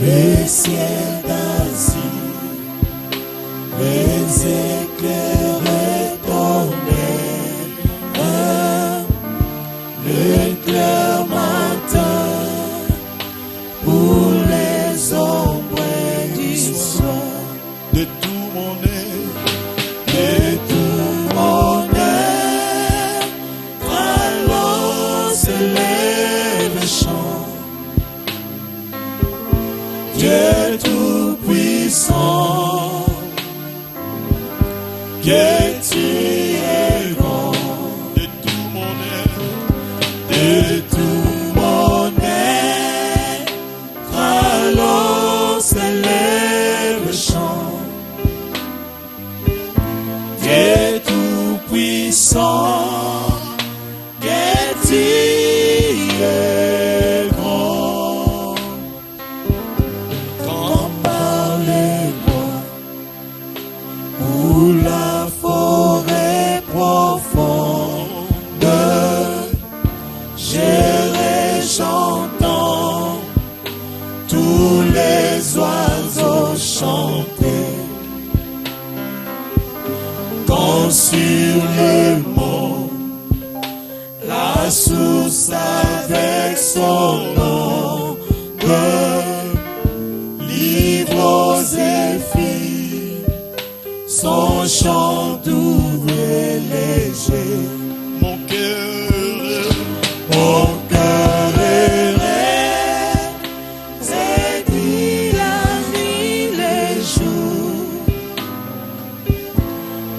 Les ciels d'Asie, les éclairs étonnés, le clair matin pour les ombres du soir. De tout mon être, De tout mon être, alors s'élève le chant. Dieu tout-puissant, que tu es grand. de tout mon être, De tout mon être, alors s'élève le chant. Dieu tout-puissant, que tu es grand. Quand par les bois ou la forêt profonde, j'entends tous les oiseaux chanter. Quand sur le mont, la source avec son nom, livre aux zéphyrs, son chant doux et léger. mon cœur, Mon cœur est c'est dit la nuit, les jours,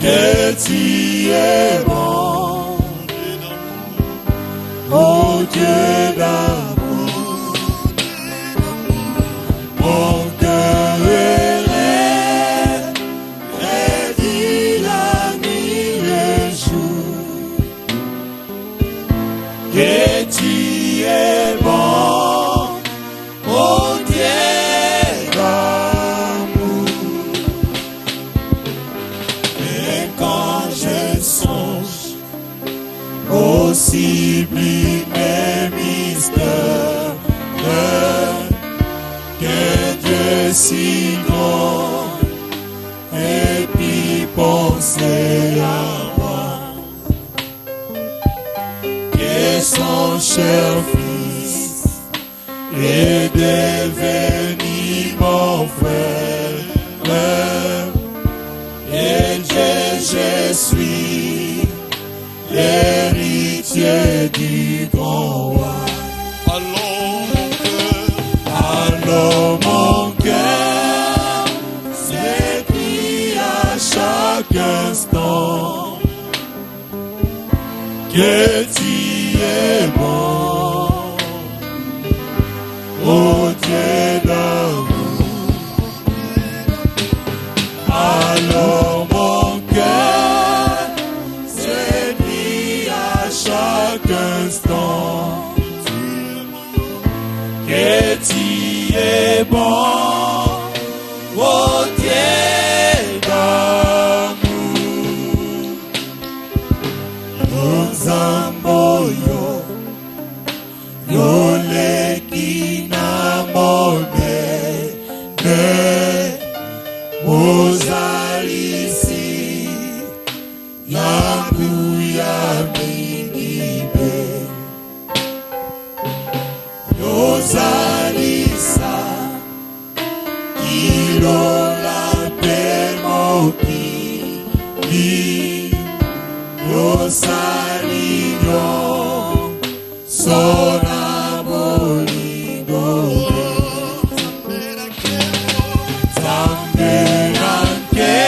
que tu es bon, oh Dieu d'amour. Mon cœur est dit la nuit, les jours, que tu es bon, oh Dieu d'amour. Et quand je songe au sublime mystère que Dieu si grand, et puis penser à moi, que son cher fils est devenu mon frère, et je suis l'héritier du grand roi. Alors mon cœur s'écrie à chaque instant que tu es bon, oh Dieu d'amour. Alors mon cœur s'écrie à chaque instant que tu es bon, oh Dieu d'amour. Nzamboyo, yo lekina monene, ozalisi yangu ya mingibe. Yozalisa ilola pemokili, yosalinyo sona bolingo. Zambe nanke,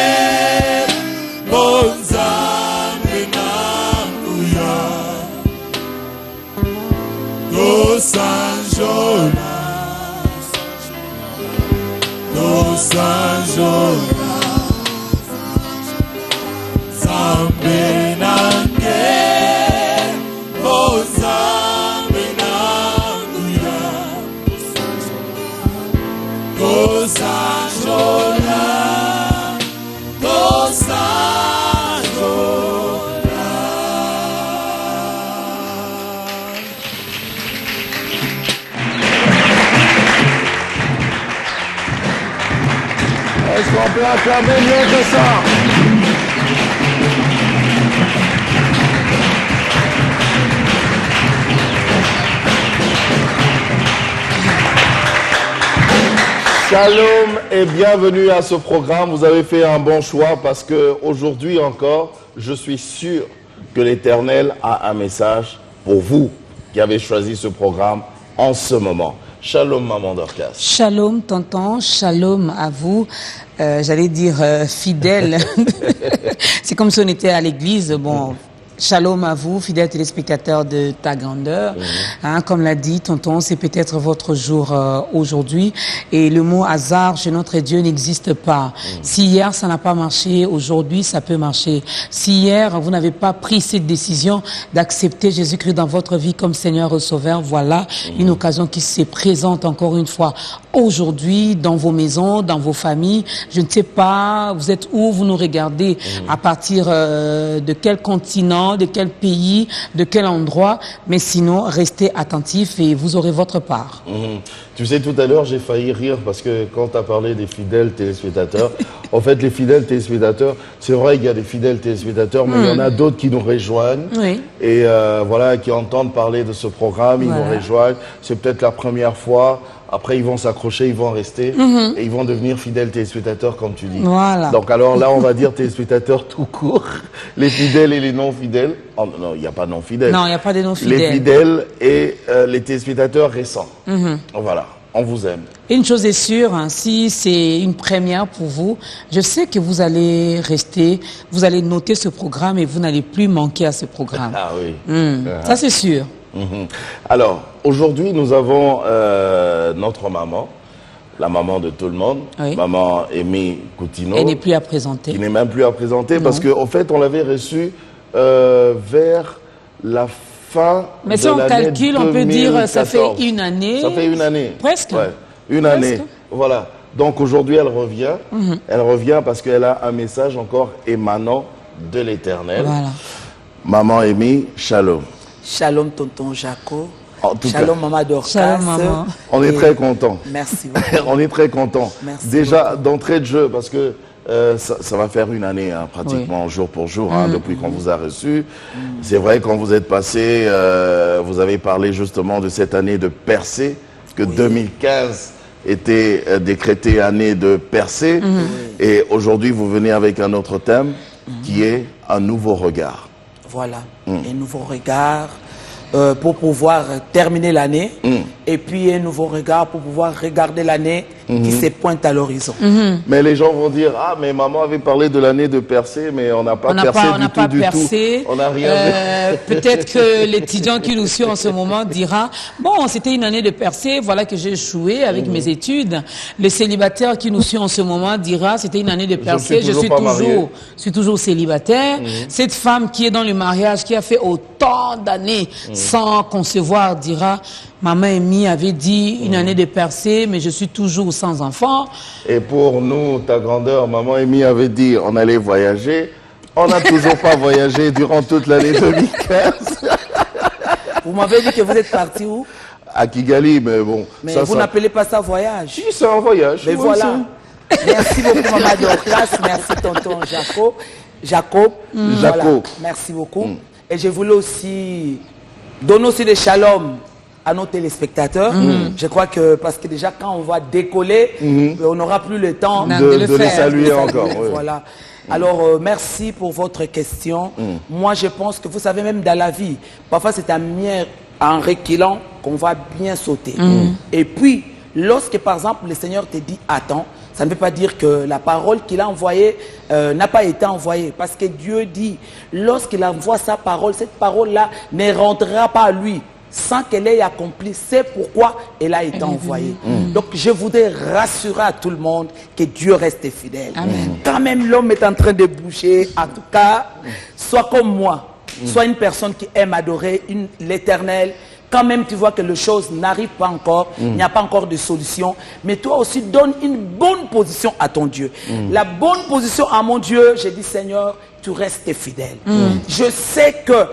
bonzambe nanguya, Sanjola, Zambe nange, Zambe nanguya, Sanjola, Est-ce qu'on peut acclamer mieux que ça? Shalom et bienvenue à ce programme. Vous avez fait un bon choix parce que aujourd'hui encore, je suis sûr que l'Éternel a un message pour vous qui avez choisi ce programme en ce moment. Shalom, maman Dorcas. Shalom, tonton. Shalom à vous. J'allais dire fidèle. C'est comme si on était à l'église. Bon. Shalom à vous, fidèles téléspectateurs de Ta Grandeur. Comme l'a dit tonton, c'est peut-être votre jour aujourd'hui. Et le mot hasard chez notre Dieu n'existe pas. Si hier ça n'a pas marché, aujourd'hui ça peut marcher. Si hier vous n'avez pas pris cette décision d'accepter Jésus-Christ dans votre vie comme Seigneur et Sauveur, voilà une occasion qui se présente encore une fois aujourd'hui dans vos maisons, dans vos familles. Je ne sais pas, vous êtes où, vous nous regardez, à partir de quel continent, de quel pays, de quel endroit, mais sinon, restez attentifs et vous aurez votre part. Tu sais, tout à l'heure, j'ai failli rire parce que quand tu as parlé des fidèles téléspectateurs, en fait, les fidèles téléspectateurs, c'est vrai qu'il y a des fidèles téléspectateurs, mais il y en a d'autres qui nous rejoignent et voilà, qui entendent parler de ce programme, ils nous rejoignent. C'est peut-être la première fois. Après, ils vont s'accrocher, ils vont rester et ils vont devenir fidèles téléspectateurs, comme tu dis. Voilà. Donc, alors là, on va dire téléspectateurs tout court, les fidèles et les non-fidèles. Oh, non, il n'y a pas non-fidèles. Non, il n'y a pas de non-fidèles. Les fidèles et les téléspectateurs récents. Voilà, on vous aime. Une chose est sûre, hein, si c'est une première pour vous, je sais que vous allez rester, vous allez noter ce programme et vous n'allez plus manquer à ce programme. Ah oui. Ça, c'est sûr. Alors, aujourd'hui, nous avons notre maman, la maman de tout le monde, maman Aimée Coutinho. Elle n'est plus à présenter. Qui n'est même plus à présenter parce qu'en fait, on l'avait reçue vers la fin Mais de si on l'année calcule, on peut dire ça fait 2014. une année. Ça fait une année. Presque. Ouais, une année. Voilà. Donc aujourd'hui, elle revient. Elle revient parce qu'elle a un message encore émanant de l'Éternel. Voilà. Maman Aimée, shalom. Shalom, tonton Jaco. Shalom, maman Dorcas. Shalom, maman. On est très contents. Merci beaucoup. On est très contents. Merci déjà, d'entrée de jeu, parce que ça va faire une année, hein, pratiquement jour pour jour, depuis qu'on vous a reçu. C'est vrai, quand vous êtes passé, vous avez parlé justement de cette année de percée, que 2015 était décrétée année de percée. Et aujourd'hui, vous venez avec un autre thème qui est un nouveau regard. Voilà, un nouveau regard pour pouvoir terminer l'année et puis un nouveau regard pour pouvoir regarder l'année qui se pointe à l'horizon. Mais les gens vont dire, ah, mais maman avait parlé de l'année de percée, mais on n'a pas percé du tout. On n'a rien Peut-être que l'étudiant qui nous suit en ce moment dira, bon, c'était une année de percée, voilà que j'ai échoué avec mes études. Le célibataire qui nous suit en ce moment dira, c'était une année de percée, je suis toujours célibataire. Cette femme qui est dans le mariage, qui a fait autant d'années sans concevoir, dira, maman Amy avait dit une année de percée, mais je suis toujours sans enfant. Et pour nous, Ta Grandeur, maman Amy avait dit on allait voyager. On n'a toujours pas voyagé durant toute l'année 2015. Vous m'avez dit que vous êtes parti où? À Kigali, mais bon. Mais vous n'appelez pas ça voyage? Si, c'est un voyage. Mais voilà. Merci beaucoup, maman Dorcas. Merci, tonton Jacob. Voilà. Merci beaucoup. Et je voulais aussi donner aussi des shalom à nos téléspectateurs. Je crois que, parce que déjà quand on va décoller, on n'aura plus le temps de les saluer encore. Voilà. Alors, merci pour votre question. Moi, je pense que vous savez, même dans la vie, parfois c'est en reculant qu'on va bien sauter. Et puis, lorsque par exemple le Seigneur te dit attends, ça ne veut pas dire que la parole qu'il a envoyée n'a pas été envoyée. Parce que Dieu dit, lorsqu'il envoie sa parole, cette parole-là ne rentrera pas à lui sans qu'elle ait accompli. C'est pourquoi elle a été envoyée. Donc je voudrais rassurer à tout le monde que Dieu reste fidèle. Quand même l'homme est en train de bouger, en tout cas, sois comme moi. Sois une personne qui aime adorer l'Éternel. Quand même tu vois que les choses n'arrivent pas encore, il n'y a pas encore de solution, mais toi aussi donne une bonne position à ton Dieu. La bonne position à mon Dieu, j'ai dit Seigneur, tu restes fidèle. Je sais que,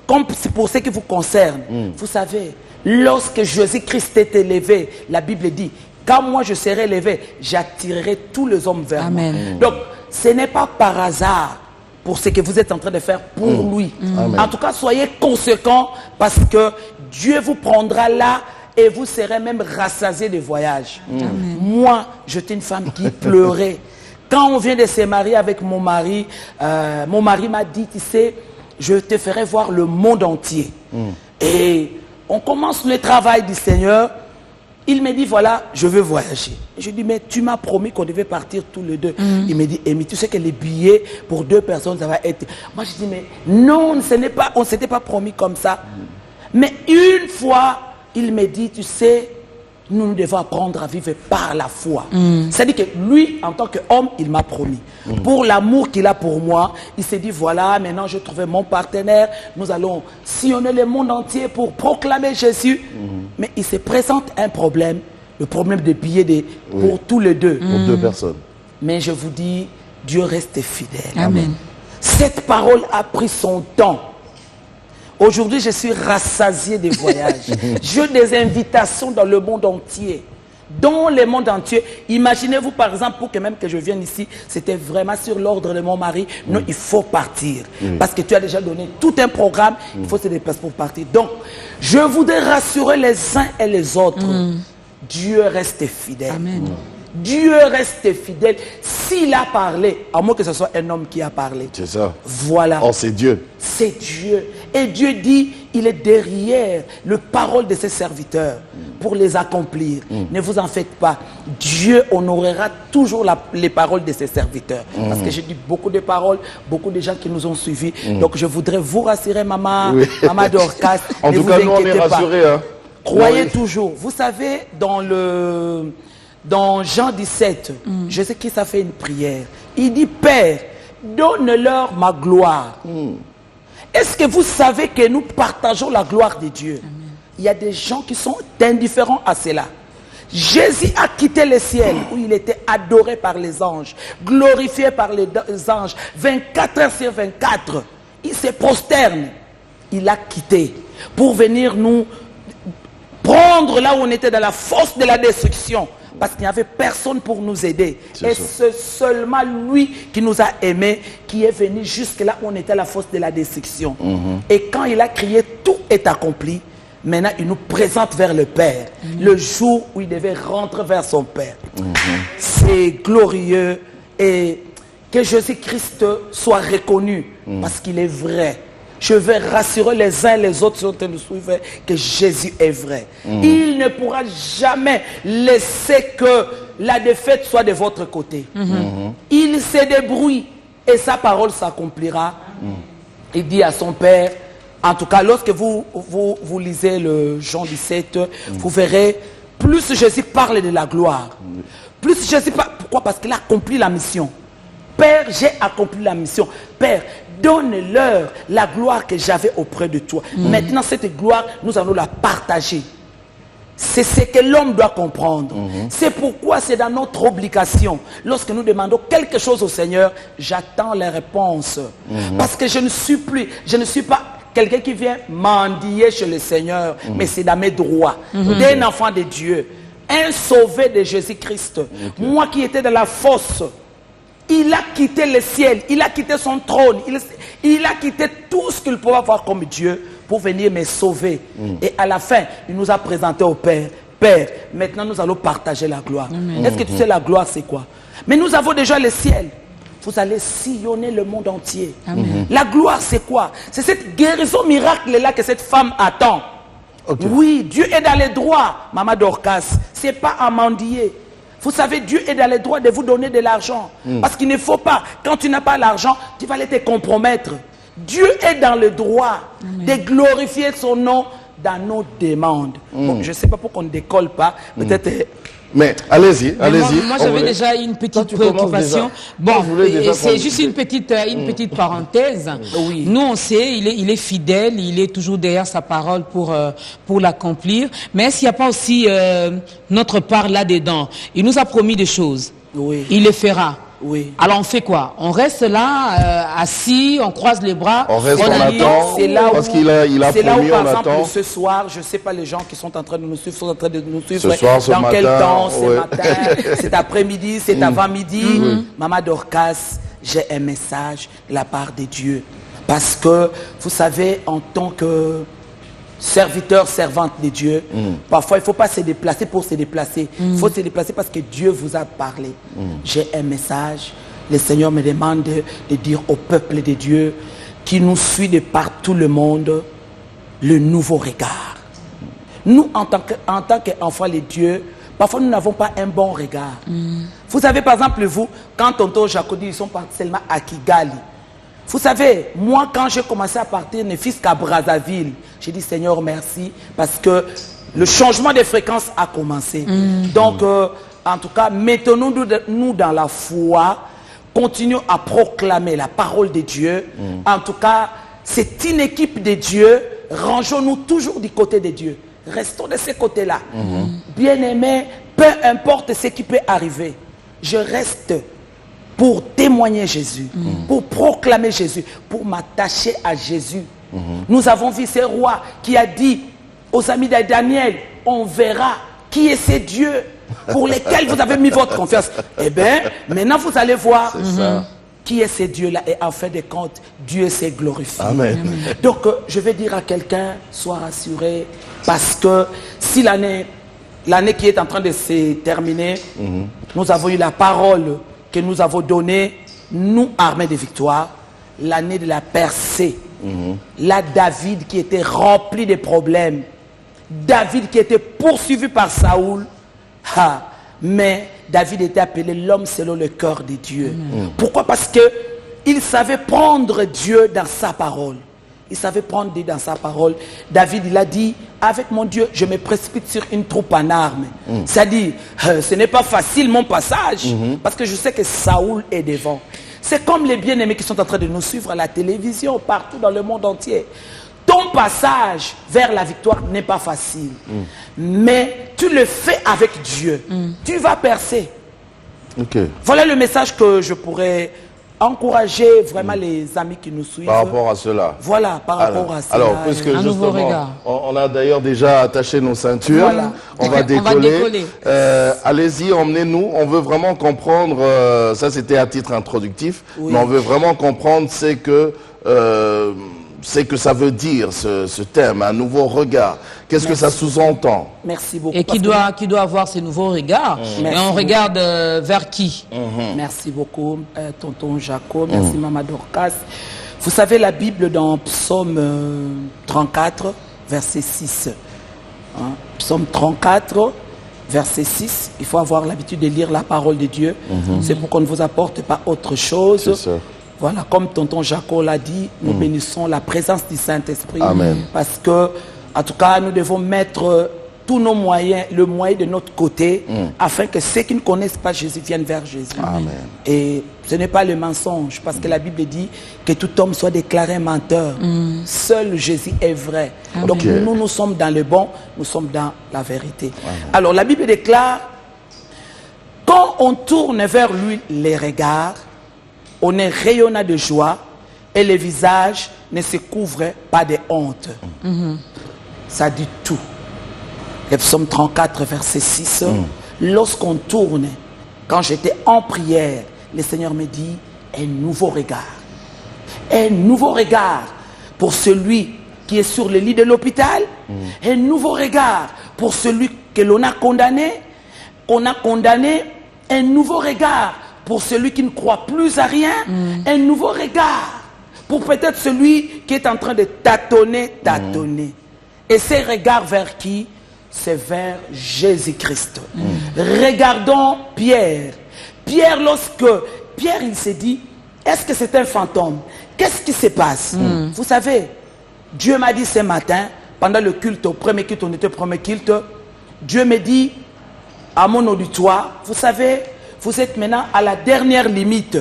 comme c'est pour ce qui vous concerne, vous savez, lorsque Jésus-Christ est élevé, la Bible dit, quand moi je serai élevé, j'attirerai tous les hommes vers Amen. moi. Donc, ce n'est pas par hasard pour ce que vous êtes en train de faire pour lui. Amen. En tout cas, soyez conséquents parce que Dieu vous prendra là et vous serez même rassasiés de voyages. Moi, j'étais une femme qui pleurait. Quand on vient de se marier avec mon mari m'a dit, tu sais, je te ferai voir le monde entier. Et on commence le travail du Seigneur. Il me dit, voilà, je veux voyager. Je dis, mais tu m'as promis qu'on devait partir tous les deux. Il me dit, Amy, tu sais que les billets pour 2 personnes, ça va être... Moi, je dis, mais non, on ne s'était pas promis comme ça. Mais une fois, il me dit, tu sais, nous devons apprendre à vivre par la foi. C'est-à-dire que lui, en tant qu'homme, il m'a promis. Pour l'amour qu'il a pour moi, il s'est dit, voilà, maintenant je trouve mon partenaire, nous allons sillonner le monde entier pour proclamer Jésus. Mais il se présente un problème, le problème des billets pour tous les deux. Pour 2 personnes. Mais je vous dis, Dieu reste fidèle. Amen. Cette parole a pris son temps. Aujourd'hui, je suis rassasié des voyages. J'ai des invitations dans le monde entier. Dans le monde entier. Imaginez-vous, par exemple, pour que même que je vienne ici, c'était vraiment sur l'ordre de mon mari. Non, il faut partir. Parce que tu as déjà donné tout un programme. Il faut se déplacer pour partir. Donc, je voudrais rassurer les uns et les autres. Dieu reste fidèle. Amen. Dieu reste fidèle. S'il a parlé, à moins que ce soit un homme qui a parlé. C'est ça. Voilà. Oh, c'est Dieu. C'est Dieu. Et Dieu dit, il est derrière le parole de ses serviteurs pour les accomplir. Ne vous en faites pas. Dieu honorera toujours les paroles de ses serviteurs. Parce que j'ai dit beaucoup de paroles, beaucoup de gens qui nous ont suivis. Donc je voudrais vous rassurer, maman, maman Dorcas. En tout cas, nous, on est rassurés. Hein. Croyez toujours. Vous savez, dans Jean 17, je sais qu'il ça fait une prière. Il dit, Père, donne-leur ma gloire. Est-ce que vous savez que nous partageons la gloire de Dieu? Il y a des gens qui sont indifférents à cela. Jésus a quitté le ciel où il était adoré par les anges, glorifié par les anges, 24 heures sur 24. Il se prosterne. Il a quitté pour venir nous prendre là où on était dans la fosse de la destruction. Parce qu'il n'y avait personne pour nous aider. Et c'est seulement lui qui nous a aimés, qui est venu jusque là où on était à la fosse de la destruction. Et quand il a crié, tout est accompli. Maintenant, il nous présente vers le Père. Le jour où il devait rentrer vers son Père. C'est glorieux. Et que Jésus-Christ soit reconnu. Parce qu'il est vrai. Je vais rassurer les uns et les autres qui sont en train de suivre que Jésus est vrai. Il ne pourra jamais laisser que la défaite soit de votre côté. Il se débrouille et sa parole s'accomplira. Il dit à son Père, en tout cas lorsque vous lisez le Jean 17, vous verrez, plus Jésus parle de la gloire. Plus Jésus parle, pourquoi? Parce qu'il a accompli la mission. Père, j'ai accompli la mission. Père, donne-leur la gloire que j'avais auprès de toi. Maintenant, cette gloire, nous allons la partager. C'est ce que l'homme doit comprendre. C'est pourquoi c'est dans notre obligation. Lorsque nous demandons quelque chose au Seigneur, j'attends les réponses. Parce que je ne suis pas quelqu'un qui vient mendier chez le Seigneur, mais c'est dans mes droits. D'un enfant de Dieu, un sauvé de Jésus-Christ. Moi qui étais dans la fosse, il a quitté le ciel, il a quitté son trône, il a quitté tout ce qu'il pouvait avoir comme Dieu pour venir me sauver. Et à la fin, il nous a présenté au Père. Père, maintenant nous allons partager la gloire. Est-ce que tu sais la gloire c'est quoi? Mais nous avons déjà le ciel. Vous allez sillonner le monde entier. La gloire c'est quoi? C'est cette guérison miracle-là que cette femme attend. Oui, Dieu est dans les droits, Maman Dorcas. Ce n'est pas à mendier. Vous savez, Dieu est dans les droits de vous donner de l'argent. Parce qu'il ne faut pas, quand tu n'as pas l'argent, tu vas aller te compromettre. Dieu est dans le droit de glorifier son nom dans nos demandes. Bon, je ne sais pas pourquoi on ne décolle pas. Peut-être... Mais allez-y, allez-y. Moi j'avais déjà une petite préoccupation. Bon, c'est juste une petite parenthèse. Oui. Nous on sait, il est fidèle, il est toujours derrière sa parole pour l'accomplir. Mais est-ce qu'il n'y a pas aussi notre part là-dedans? Il nous a promis des choses. Oui. Il les fera. Oui. Alors on fait quoi? On reste là, assis, on croise les bras. On reste, on dit, attend, c'est là où, parce qu'il a c'est là promis, où, par on exemple, attend. ce soir, je ne sais pas les gens qui sont en train de nous suivre, sont en train de nous suivre. Ce soir, ce dans matin, quel temps, ce ouais. matin, cet après-midi, cet avant-midi. Maman Dorcas, j'ai un message de la part de Dieu. Parce que, vous savez, en tant que serviteur, servante de Dieu, parfois il ne faut pas se déplacer pour se déplacer. Il faut se déplacer parce que Dieu vous a parlé. J'ai un message. Le Seigneur me demande de dire au peuple de Dieu qui nous suit de partout le monde le nouveau regard. Nous, en tant qu'enfants de Dieu, parfois nous n'avons pas un bon regard. Vous savez, par exemple, vous, quand tonton Jacodi, ils sont partis seulement à Kigali. Vous savez, moi, quand j'ai commencé à partir, ne fût qu'à Brazzaville, j'ai dit Seigneur, merci, parce que le changement de fréquence a commencé. Donc, en tout cas, mettons-nous dans la foi, continuons à proclamer la parole de Dieu. En tout cas, c'est une équipe de Dieu, rangeons-nous toujours du côté de Dieu. Restons de ce côté-là. Bien-aimés, peu importe ce qui peut arriver, je reste pour témoigner Jésus, pour proclamer Jésus, pour m'attacher à Jésus. Nous avons vu ce roi qui a dit aux amis de Daniel, on verra qui est ce Dieu pour lesquels vous avez mis votre confiance. Eh bien, maintenant vous allez voir qui est ce Dieu-là. Et en fin de compte, Dieu s'est glorifié. Amen. Donc, je vais dire à quelqu'un, sois rassuré, parce que si l'année qui est en train de se terminer, nous avons eu la parole que nous avons donnée, nous, armés de victoire, l'année de la percée. Là, David qui était rempli de problèmes, David qui était poursuivi par Saoul, mais David était appelé l'homme selon le cœur de Dieu. Pourquoi? Parce qu'il savait prendre Dieu dans sa parole. Il savait prendre Dieu dans sa parole. David, il a dit, avec mon Dieu, je me précipite sur une troupe en armes. C'est-à-dire, ce n'est pas facile mon passage, parce que je sais que Saoul est devant. C'est comme les bien-aimés qui sont en train de nous suivre à la télévision, partout dans le monde entier. Ton passage vers la victoire n'est pas facile. Mais tu le fais avec Dieu. Tu vas percer. Voilà le message que je pourrais encourager vraiment les amis qui nous suivent. Par rapport à cela. Voilà, par rapport à cela. Alors, puisque justement, on a d'ailleurs déjà attaché nos ceintures, Voilà. on va décoller. Allez-y, emmenez-nous. On veut vraiment comprendre, ça c'était à titre introductif, mais on veut vraiment comprendre c'est que ça veut dire ce terme, un nouveau regard. Qu'est-ce que ça sous-entend? Merci beaucoup. Et qui doit avoir ces nouveaux regards. Et on regarde vers qui? Merci beaucoup, tonton Jacob. Merci, maman Dorcas. Vous savez, la Bible dans Psaume 34, verset 6. Psaume 34, verset 6. Il faut avoir l'habitude de lire la parole de Dieu. C'est pour qu'on ne vous apporte pas autre chose. C'est ça. Voilà, comme tonton Jacob l'a dit, nous bénissons la présence du Saint-Esprit. Amen. Parce que, en tout cas, nous devons mettre tous nos moyens, le moyen de notre côté, afin que ceux qui ne connaissent pas Jésus viennent vers Jésus. Amen. Et ce n'est pas le mensonge, parce que la Bible dit que tout homme soit déclaré menteur. Seul Jésus est vrai. Donc nous sommes dans le bon, nous sommes dans la vérité. Alors la Bible déclare, quand on tourne vers lui les regards, on est rayonnant de joie et le visage ne se couvre pas de honte. Ça dit tout. Le psaume 34, verset 6. Lorsqu'on tourne, quand j'étais en prière, le Seigneur me dit un nouveau regard. Un nouveau regard pour celui qui est sur le lit de l'hôpital. Un nouveau regard pour celui que l'on a condamné. On a condamné. Un nouveau regard pour celui qui ne croit plus à rien, un nouveau regard. Pour peut-être celui qui est en train de tâtonner. Et ces regards vers qui? C'est vers Jésus-Christ. Regardons Pierre. Pierre, Pierre, il s'est dit, est-ce que c'est un fantôme? Qu'est-ce qui se passe? Vous savez, Dieu m'a dit ce matin, pendant le culte, au premier culte, on était au premier culte, Dieu me dit, à mon auditoire, vous savez, vous êtes maintenant à la dernière limite.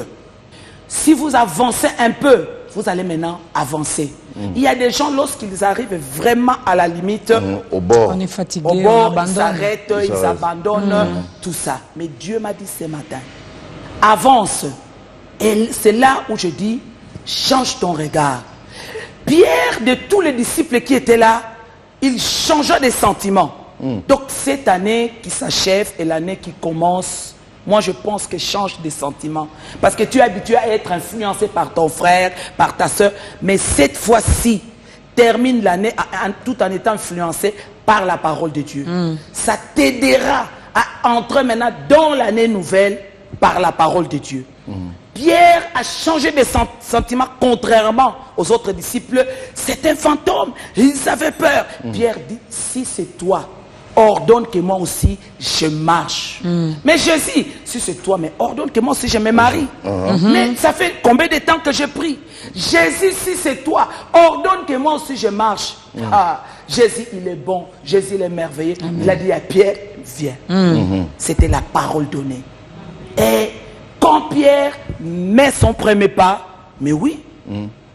Si vous avancez un peu, vous allez maintenant avancer. Il y a des gens, lorsqu'ils arrivent vraiment à la limite, au bord, on est fatigué, au bord, on abandonne. ils s'arrêtent, ils abandonnent, tout ça. Mais Dieu m'a dit ce matin, avance. Et c'est là où je dis, change ton regard. Pierre, de tous les disciples qui étaient là, il changea des sentiments. Donc cette année qui s'achève et l'année qui commence, moi je pense que change des sentiments. Parce que tu es habitué à être influencé par ton frère, par ta soeur. Mais cette fois-ci, termine l'année tout en étant influencé par la parole de Dieu. Ça t'aidera à entrer maintenant dans l'année nouvelle par la parole de Dieu. Pierre a changé de sentiments contrairement aux autres disciples. C'est un fantôme. Ils avaient peur. Pierre dit, si c'est toi, ordonne que moi aussi je marche. Mais Jésus, si c'est toi, mais ordonne que moi aussi je me marie. Mais ça fait combien de temps que je prie? Jésus, si c'est toi, ordonne que moi aussi je marche. Jésus, il est bon. Jésus, il est merveilleux. Il a dit à Pierre, viens. C'était la parole donnée. Et quand Pierre met son premier pas, mais oui,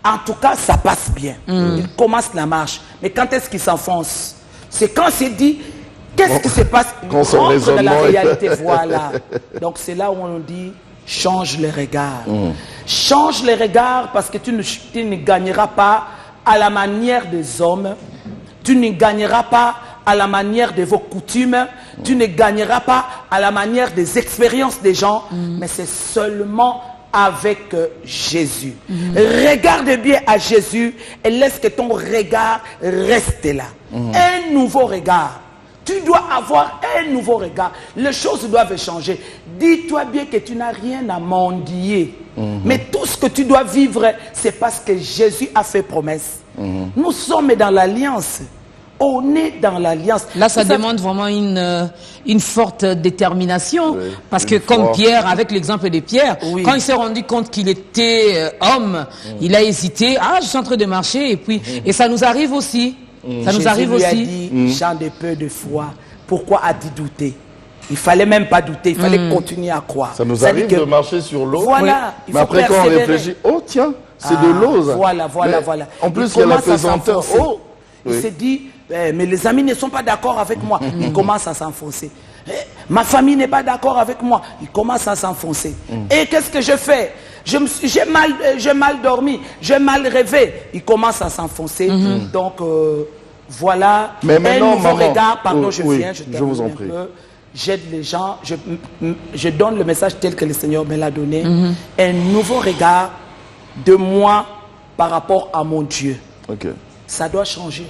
en tout cas, ça passe bien. Il commence la marche. Mais quand est-ce qu'il s'enfonce? C'est quand c'est dit, qu'est-ce qui se passe? Il rentre dans la réalité, voilà. Donc c'est là où on dit, change le regard. Change le regard parce que tu ne gagneras pas à la manière des hommes. Tu ne gagneras pas à la manière de vos coutumes. Tu ne gagneras pas à la manière des expériences des gens. Mais c'est seulement avec Jésus. Regarde bien à Jésus et laisse que ton regard reste là. Un nouveau regard. Tu dois avoir un nouveau regard. Les choses doivent changer. Dis-toi bien que tu n'as rien à mendier. Mais tout ce que tu dois vivre, c'est parce que Jésus a fait promesse. Nous sommes dans l'alliance. On est dans l'alliance. Là, ça demande vraiment une forte détermination. Parce que comme Pierre, avec l'exemple de Pierre, quand il s'est rendu compte qu'il était homme, il a hésité. Ah, je suis en train de marcher. Et puis, et ça nous arrive aussi. Ça nous arrive aussi. Jésus lui a dit, Jean de peu de foi, pourquoi as-tu douté? Il fallait même pas douter, il fallait continuer à croire. Ça nous arrive de marcher sur l'eau. Voilà. Mais après, quand on réfléchit, oh tiens, c'est de l'eau. Voilà. En plus, il y a la pesanteur. Oh. Il s'est dit, mais les amis ne sont pas d'accord avec moi. Il commence à s'enfoncer. Ma famille n'est pas d'accord avec moi. Il commence à s'enfoncer. Et qu'est-ce que je fais? J'ai mal dormi, j'ai mal rêvé. Il commence à s'enfoncer. Donc, voilà. Mais un nouveau maman, regard. Pardon, je viens, je vous en prie. J'aide les gens, je donne le message tel que le Seigneur me l'a donné. Un nouveau regard de moi par rapport à mon Dieu. Ça doit changer.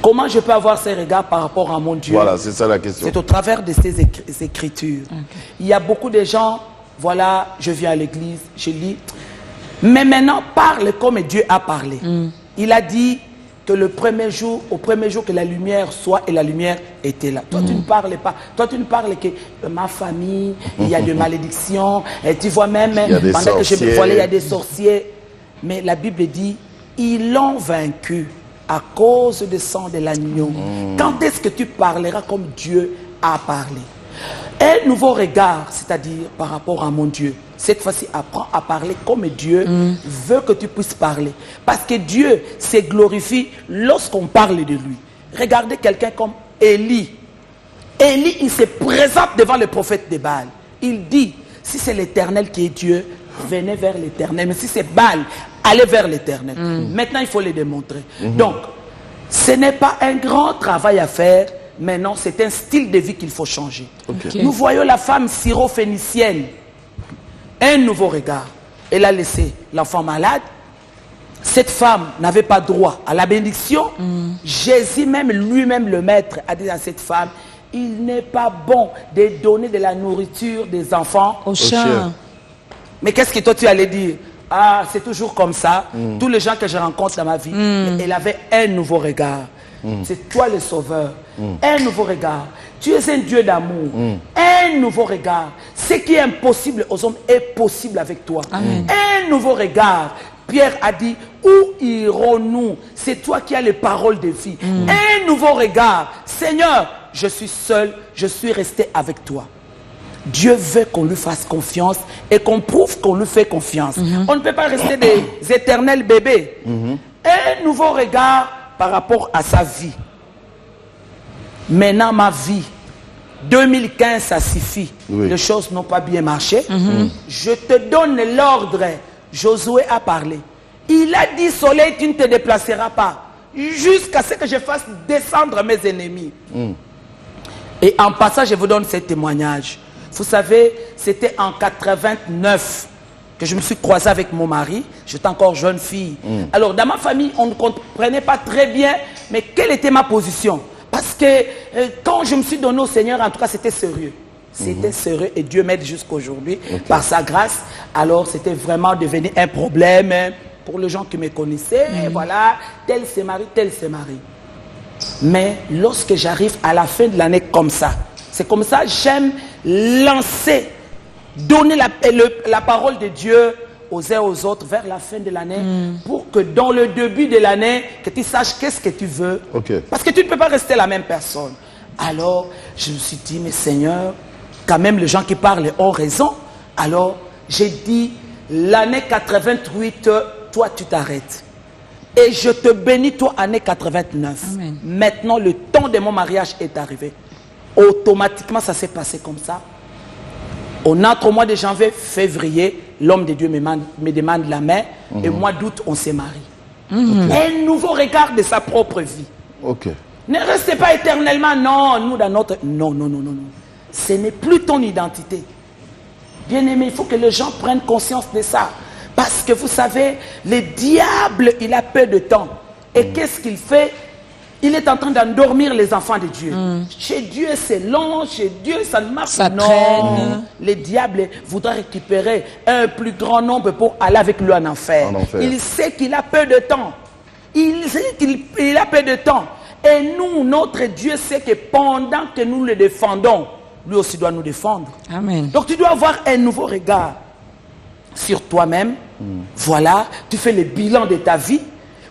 Comment je peux avoir ces regards par rapport à mon Dieu? Voilà, c'est ça la question. C'est au travers de ces écritures. Il y a beaucoup de gens, voilà, je viens à l'église, je lis. Mais maintenant, parle comme Dieu a parlé. Il a dit que au premier jour que la lumière soit, et la lumière était là. Toi, tu ne parles pas. Toi, tu ne parles que ma famille, il y a des malédictions. Et tu vois même, pendant que je me voilais, il y a des sorciers. Mais la Bible dit, ils l'ont vaincu à cause du sang de l'agneau. Quand est-ce que tu parleras comme Dieu a parlé? Un nouveau regard, c'est-à-dire par rapport à mon Dieu. Cette fois-ci, apprends à parler comme Dieu veut que tu puisses parler. Parce que Dieu se glorifie lorsqu'on parle de lui. Regardez quelqu'un comme Élie. Élie, il se présente devant le prophète de Baal. Il dit, si c'est l'Éternel qui est Dieu, venez vers l'Éternel. Mais si c'est Baal, allez vers l'Éternel. Maintenant, il faut le démontrer. Donc, ce n'est pas un grand travail à faire. Mais non, c'est un style de vie qu'il faut changer. Nous voyons la femme syro-phénicienne. Un nouveau regard. Elle a laissé l'enfant malade. Cette femme n'avait pas droit à la bénédiction. Jésus même, lui-même le maître, a dit à cette femme, il n'est pas bon de donner de la nourriture des enfants aux chiens. Mais qu'est-ce que toi tu allais dire? Ah, c'est toujours comme ça. Tous les gens que je rencontre dans ma vie, elle avait un nouveau regard. C'est toi le sauveur. Un nouveau regard. Tu es un Dieu d'amour. Un nouveau regard. Ce qui est impossible aux hommes est possible avec toi. Un nouveau regard. Pierre a dit, où irons-nous? C'est toi qui as les paroles de vie. Un nouveau regard. Seigneur, je suis seul, je suis resté avec toi. Dieu veut qu'on lui fasse confiance et qu'on prouve qu'on lui fait confiance. On ne peut pas rester des éternels bébés. Un nouveau regard par rapport à sa vie. Maintenant, ma vie, 2015, ça suffit. Oui. Les choses n'ont pas bien marché. Je te donne l'ordre. Josué a parlé. Il a dit, soleil, tu ne te déplaceras pas jusqu'à ce que je fasse descendre mes ennemis. Et en passant, je vous donne ce témoignage. Vous savez, c'était en 89 que je me suis croisé avec mon mari. J'étais encore jeune fille. Alors, dans ma famille, on ne comprenait pas très bien, mais quelle était ma position? Parce que quand je me suis donné au Seigneur, en tout cas, c'était sérieux. C'était sérieux et Dieu m'aide jusqu'aujourd'hui par sa grâce. Alors, c'était vraiment devenu un problème pour les gens qui me connaissaient. Voilà, tel se marie, tel se marie. Mais lorsque j'arrive à la fin de l'année comme ça, c'est comme ça, j'aime lancer, donner la parole de Dieu aux uns aux autres vers la fin de l'année pour que dans le début de l'année, que tu saches qu'est-ce que tu veux. Parce que tu ne peux pas rester la même personne. Alors, je me suis dit, mais Seigneur, quand même les gens qui parlent ont raison. Alors, j'ai dit, l'année 88, toi tu t'arrêtes. Et je te bénis, toi, année 89. Amen. Maintenant, le temps de mon mariage est arrivé. Automatiquement, ça s'est passé comme ça. On entre au mois de janvier, février, l'homme de Dieu me demande la main. Et au mois d'août, on s'est marié. Un nouveau regard de sa propre vie. Ne restez pas éternellement, non, nous dans notre... Non. Ce n'est plus ton identité. Bien aimé, il faut que les gens prennent conscience de ça. Parce que vous savez, le diable, il a peu de temps. Et qu'est-ce qu'il fait? Il est en train d'endormir les enfants de Dieu. Chez Dieu, c'est long. Chez Dieu, ça ne marche pas. Non. Le diable voudra récupérer un plus grand nombre pour aller avec lui en enfer. Il sait qu'il a peu de temps. Il sait qu'il a peu de temps. Et nous, notre Dieu sait que pendant que nous le défendons, lui aussi doit nous défendre. Amen. Donc tu dois avoir un nouveau regard sur toi-même. Voilà, tu fais le bilan de ta vie.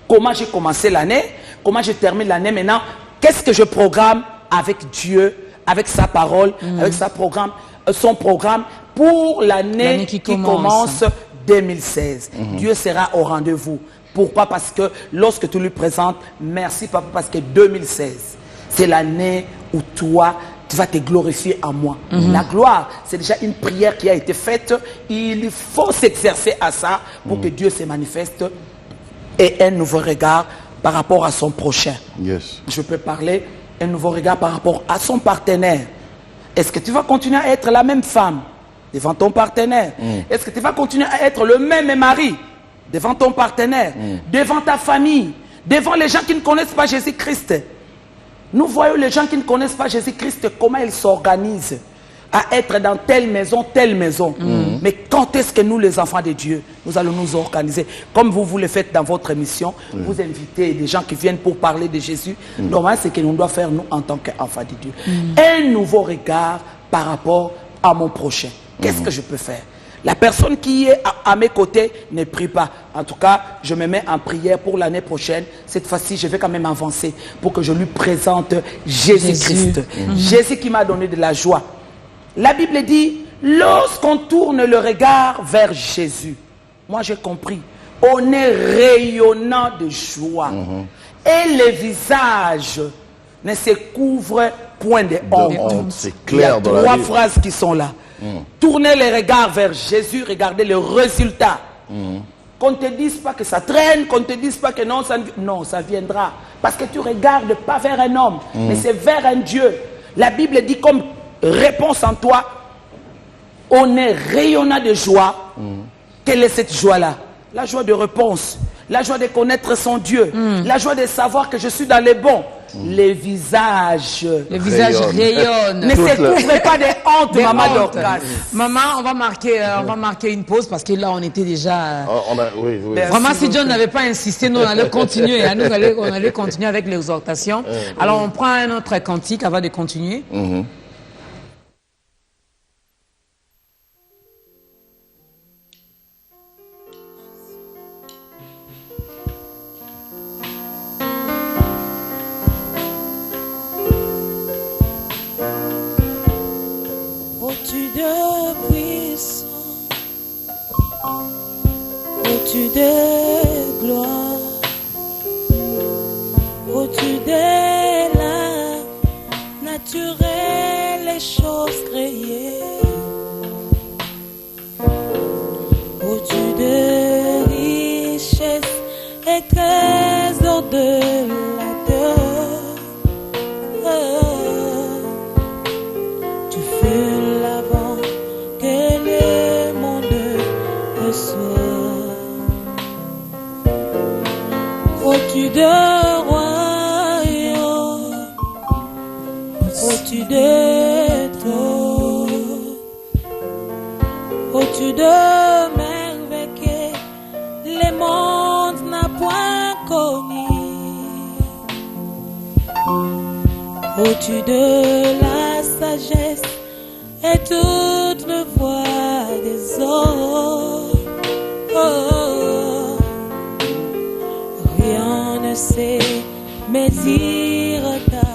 Comment j'ai commencé l'année, comment je termine l'année maintenant. Qu'est-ce que je programme avec Dieu, avec sa parole, avec son programme pour l'année qui commence 2016. Dieu sera au rendez-vous. Pourquoi? Parce que lorsque tu lui présentes, merci papa, parce que 2016, c'est l'année où toi, tu vas te glorifier en moi. La gloire, c'est déjà une prière qui a été faite. Il faut s'exercer à ça pour que Dieu se manifeste et un nouveau regard par rapport à son prochain. Je peux parler un nouveau regard par rapport à son partenaire. Est-ce que tu vas continuer à être la même femme devant ton partenaire? Est-ce que tu vas continuer à être le même mari devant ton partenaire, devant ta famille, devant les gens qui ne connaissent pas Jésus-Christ? Nous voyons les gens qui ne connaissent pas Jésus-Christ, comment ils s'organisent à être dans telle maison, telle maison. Mais quand est-ce que nous, les enfants de Dieu, nous allons nous organiser? Comme vous le faites dans votre émission, vous invitez des gens qui viennent pour parler de Jésus. Normalement, c'est ce que nous devons faire, nous, en tant qu'enfants de Dieu. Un nouveau regard par rapport à mon prochain. Qu'est-ce que je peux faire? La personne qui est à mes côtés ne prie pas. En tout cas, je me mets en prière pour l'année prochaine. Cette fois-ci, je vais quand même avancer pour que je lui présente Jésus-Christ. Jésus qui m'a donné de la joie. La Bible dit, lorsqu'on tourne le regard vers Jésus, moi j'ai compris, on est rayonnant de joie. Et les visages ne se couvrent point de honte. C'est clair. Il y a trois phrases qui sont là. Tournez les regards vers Jésus, regardez le résultat. Qu'on ne te dise pas que ça traîne, qu'on ne te dise pas que non, ça viendra. Parce que tu ne regardes pas vers un homme, mais c'est vers un Dieu. La Bible dit comme réponse en toi, on est rayonnant de joie. Quelle est cette joie-là? La joie de réponse, la joie de connaître son Dieu, la joie de savoir que je suis dans les bons. Les visages rayonnent. Ne se couvrez pas de honte, maman Dorcas. Maman, on va marquer une pause parce que là, on était déjà... Oui. Vraiment, si John n'avait pas insisté, nous, on allait continuer. On allait continuer avec l'exhortation. Alors, on prend un autre cantique avant de continuer. Au-dessus de gloire, au-dessus de la naturelle les choses créées. Au-dessus de richesses et trésors de la terre, tu fus l'avant que le monde soit. Au-dessus de royaumes, au-dessus de tout, au-dessus de merveilles que le monde n'a point connu, au-dessus de la sagesse et toute le voix des hommes. Rien ne sait médire ta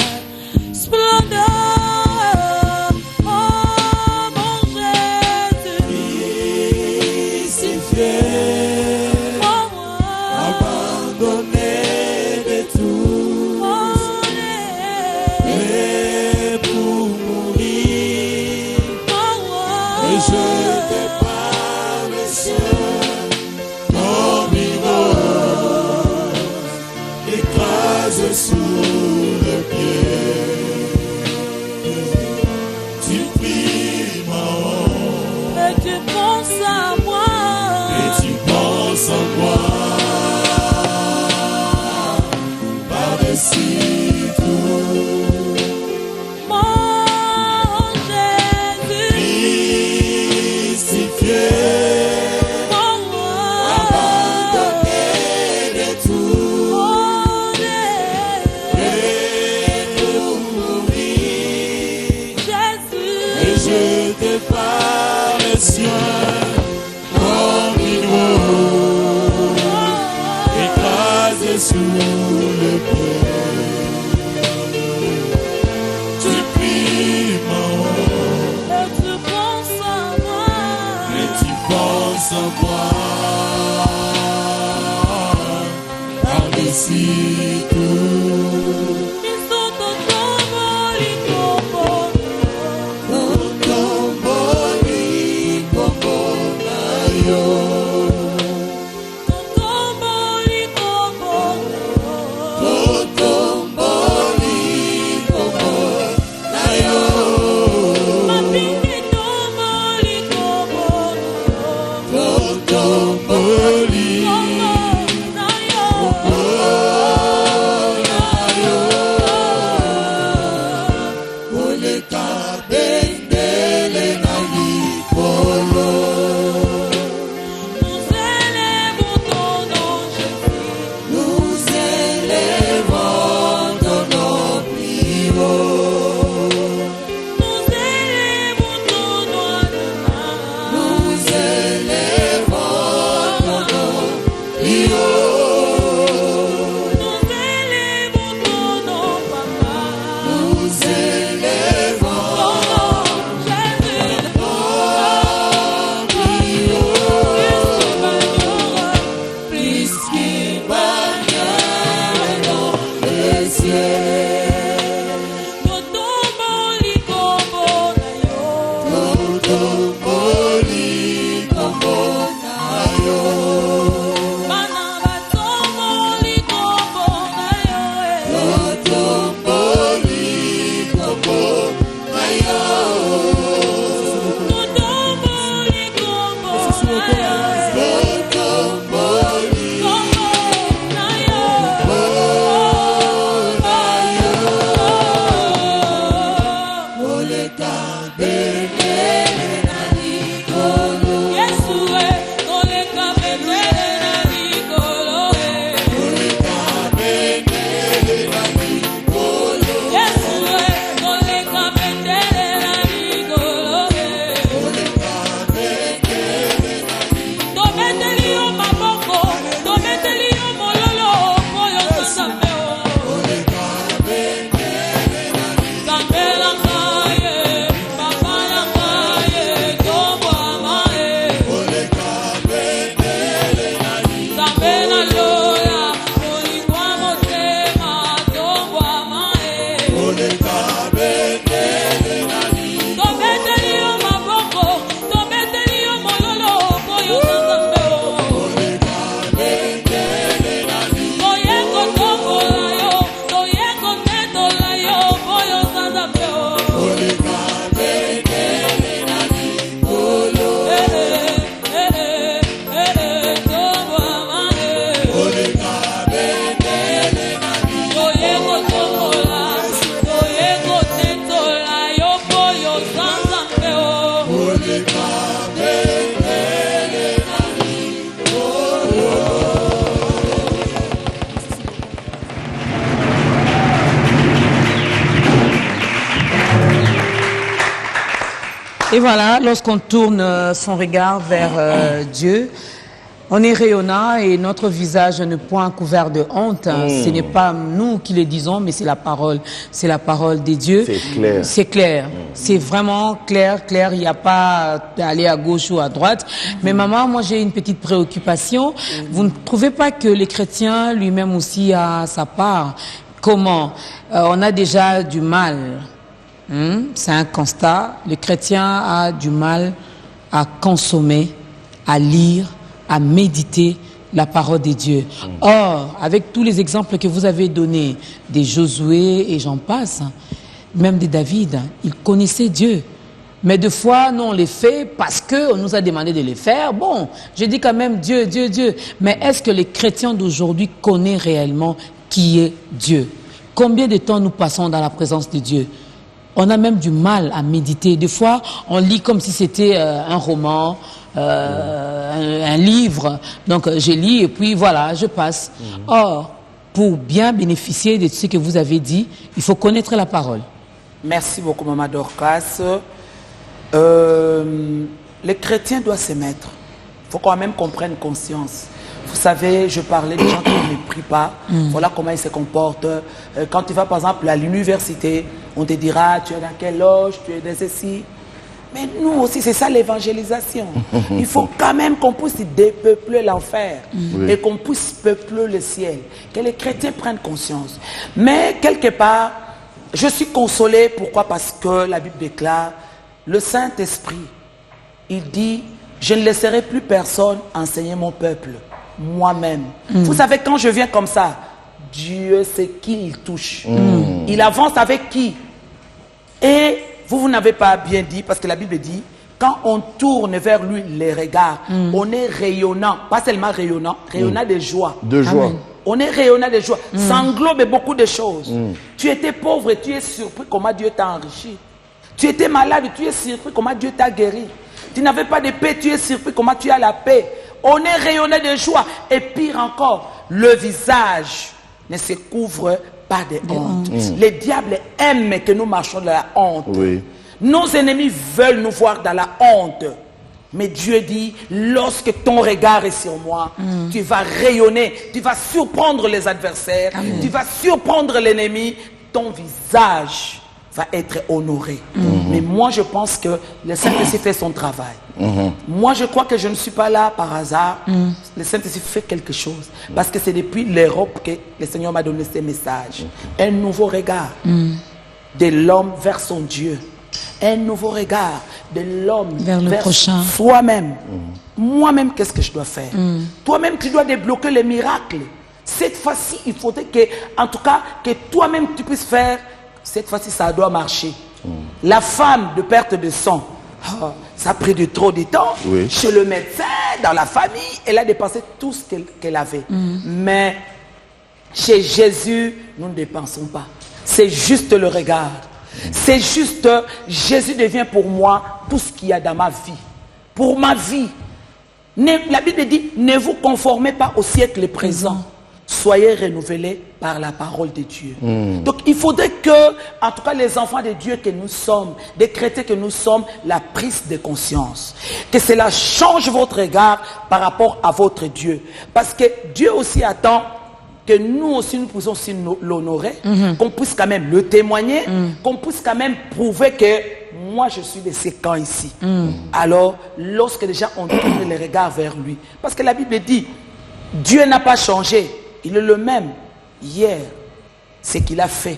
splendeur. Oh mon Jésus, Crucifié, oh moi, abandonné de tout, et pour mourir, et jeté par le ciel, ton niveau, écrasé sous le pied. Tu pries ma honte, et tu penses à moi, et tu penses en moi, par-dessus tout. mon Jésus, Crucifié, oh moi, abandonné de tout, oh Jésus, et pour mourir, et Jésus, jeté par les cieux, comme une eau, écrasé sous le pied. Tu pries ma honte, et tu penses à moi, et tu penses en moi, par-dessus tout. ils sont au tombeau, ils tombent. Kokomboni, kokonayo. Kokomboni, Kokomboni, kokonayo. mapingi tomboli, Kokomboni, kokonayo. kokonayo. Kokomboni, kokonayo. Kokomboni, kokonayo. Kokomboni, kokonayo. Kokomboni, kokonayo. Kokomboni, kokonayo. Kokomboni, kokonayo. Kokomboni, kokonayo. Kokomboni, kokonayo. Kokomboni, kokonayo. Et voilà, lorsqu'on tourne son regard vers Dieu, on est rayonnant et notre visage ne point couvert de honte. Ce n'est pas nous qui le disons, mais c'est la parole des dieux. C'est clair. C'est clair. C'est vraiment clair. Il n'y a pas d'aller à gauche ou à droite. Mais maman, moi j'ai une petite préoccupation. Vous ne trouvez pas que les chrétiens lui-même aussi a sa part? Comment? On a déjà du mal. C'est un constat. Le chrétien a du mal à consommer, à lire, à méditer la parole de Dieu. Or, avec tous les exemples que vous avez donnés, des Josué et j'en passe, même de David, il connaissait Dieu. Mais des fois, nous on les fait parce qu'on nous a demandé de les faire. Bon, je dis quand même Dieu. Mais est-ce que les chrétiens d'aujourd'hui connaissent réellement qui est Dieu? Combien de temps nous passons dans la présence de Dieu? On a même du mal à méditer. Des fois, on lit comme si c'était un roman, un livre. Donc, je lis et puis voilà, je passe. Or, pour bien bénéficier de ce que vous avez dit, il faut connaître la parole. Merci beaucoup, Maman Dorcas. Les chrétiens doivent se mettre. Il faut quand même qu'on prenne conscience. Vous savez, je parlais des gens qui ne prient pas. Voilà comment ils se comportent. Quand tu vas, par exemple, à l'université, on te dira, tu es dans quelle loge, tu es dans ceci. Mais nous aussi, c'est ça l'évangélisation. Il faut quand même qu'on puisse dépeupler l'enfer et qu'on puisse peupler le ciel. Que les chrétiens prennent conscience. Mais quelque part, je suis consolé. Pourquoi? Parce que la Bible déclare, le Saint-Esprit, il dit, je ne laisserai plus personne enseigner mon peuple. Moi-même. Vous savez, quand je viens comme ça, Dieu sait qui il touche. Il avance avec qui? Et vous n'avez pas bien dit, parce que la Bible dit, quand on tourne vers lui les regards, on est rayonnant, pas seulement rayonnant, rayonnant de joie. De joie. Amen. On est rayonnant de joie. Ça englobe beaucoup de choses. Tu étais pauvre et tu es surpris comment Dieu t'a enrichi. Tu étais malade et tu es surpris comment Dieu t'a guéri. Tu n'avais pas de paix, tu es surpris comment tu as la paix. On est rayonné de joie. Et pire encore, le visage ne se couvre pas de honte. Les diables aiment que nous marchions dans la honte. Oui. Nos ennemis veulent nous voir dans la honte. Mais Dieu dit, lorsque ton regard est sur moi, tu vas rayonner, tu vas surprendre les adversaires, tu vas surprendre l'ennemi, ton visage va être honoré. Mais moi, je pense que le Saint-Esprit fait son travail. Moi, je crois que je ne suis pas là par hasard. Le Saint-Esprit fait quelque chose. Parce que c'est depuis l'Europe que le Seigneur m'a donné ces messages. Un nouveau regard de l'homme vers son Dieu. Un nouveau regard de l'homme vers soi-même. Moi-même, qu'est-ce que je dois faire? Toi-même, tu dois débloquer les miracles. Cette fois-ci, il faudrait que, en tout cas, que toi-même, tu puisses faire. Cette fois-ci, ça doit marcher. La femme de perte de sang, ça a pris trop de temps. Chez le médecin, dans la famille, elle a dépensé tout ce qu'elle avait. Mais chez Jésus, nous ne dépensons pas. C'est juste le regard. C'est juste, Jésus devient pour moi tout ce qu'il y a dans ma vie. Pour ma vie. La Bible dit, ne vous conformez pas au siècle présent. Soyez renouvelés par la parole de Dieu. Donc il faudrait que, en tout cas les enfants de Dieu que nous sommes, des chrétiens que nous sommes, la prise de conscience. Que cela change votre regard par rapport à votre Dieu. Parce que Dieu aussi attend que nous aussi nous puissions aussi l'honorer, qu'on puisse quand même le témoigner, qu'on puisse quand même prouver que moi je suis de ces camps ici. Alors, lorsque déjà on tourne les regards vers lui, parce que la Bible dit, Dieu n'a pas changé, il est le même hier. Ce qu'il a fait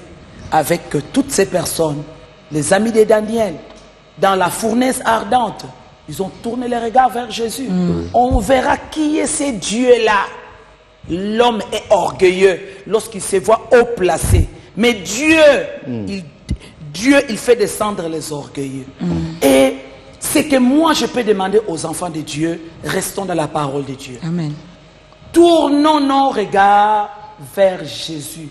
avec toutes ces personnes, les amis de Daniel, dans la fournaise ardente, ils ont tourné les regards vers Jésus. On verra qui est ce Dieu-là. L'homme est orgueilleux lorsqu'il se voit haut placé. Mais Dieu, il fait descendre les orgueilleux. Et c'est que moi, je peux demander aux enfants de Dieu, restons dans la parole de Dieu. Amen. Tournons nos regards vers Jésus.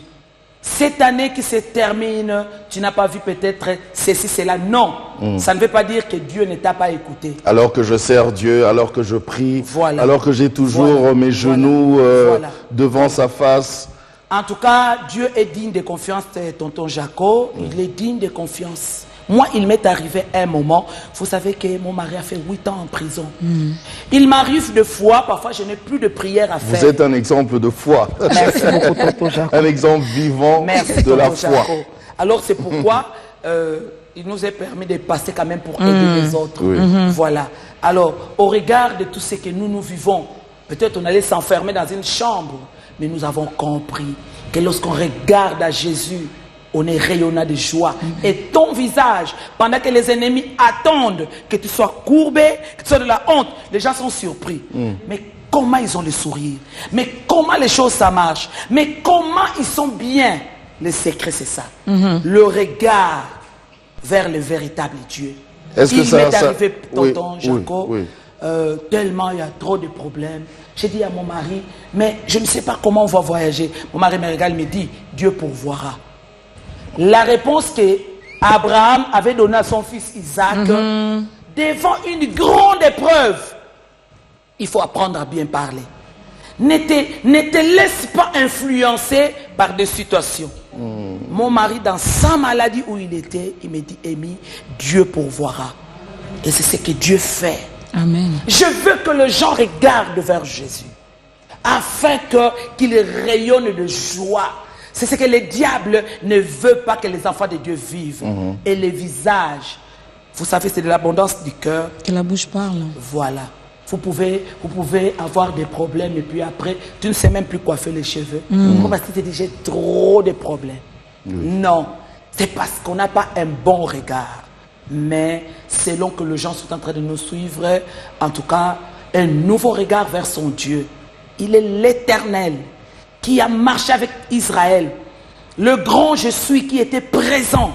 Cette année qui se termine, tu n'as pas vu peut-être ceci, cela. Non, ça ne veut pas dire que Dieu ne t'a pas écouté. Alors que je sers Dieu, alors que je prie, voilà. Alors que j'ai toujours mes genoux devant sa face. En tout cas, Dieu est digne de confiance, tonton Jaco. Il est digne de confiance. Moi, il m'est arrivé un moment, vous savez que mon mari a fait 8 ans en prison. Il m'arrive de fois, parfois je n'ai plus de prière à faire. Vous êtes un exemple de foi. Merci beaucoup, tonton Jaco. Un exemple vivant de la foi. Jaco. Alors c'est pourquoi il nous est permis de passer quand même pour aider les autres. Oui. Voilà. Alors, au regard de tout ce que nous vivons, peut-être on allait s'enfermer dans une chambre, mais nous avons compris que lorsqu'on regarde à Jésus, on est rayonnant de joie. Et ton visage, pendant que les ennemis attendent que tu sois courbé, que tu sois de la honte, les gens sont surpris. Mais comment ils ont le sourire? Mais comment les choses ça marche? Mais comment ils sont bien? Le secret c'est ça. Le regard vers le véritable Dieu. Est-ce que il m'est arrivé, tonton Jaco, tellement il y a trop de problèmes. J'ai dit à mon mari, mais je ne sais pas comment on va voyager. Mon mari me regarde, me dit, Dieu pourvoira. La réponse que Abraham avait donnée à son fils Isaac, devant une grande épreuve, il faut apprendre à bien parler. Ne te laisse pas influencer par des situations. Mon mari, dans sa maladie où il était, il me dit, Amy, Dieu pourvoira. Et c'est ce que Dieu fait. Amen. Je veux que les gens regardent vers Jésus, afin qu'il rayonne de joie. C'est ce que le diable ne veut pas que les enfants de Dieu vivent. Et les visages, vous savez, c'est de l'abondance du cœur que la bouche parle. Voilà. Vous pouvez avoir des problèmes et puis après, tu ne sais même plus coiffer les cheveux. Parce que tu te dis, j'ai trop de problèmes. Non, c'est parce qu'on n'a pas un bon regard. Mais selon que les gens sont en train de nous suivre, en tout cas, un nouveau regard vers son Dieu. Il est l'Éternel qui a marché avec Israël. Le grand je suis qui était présent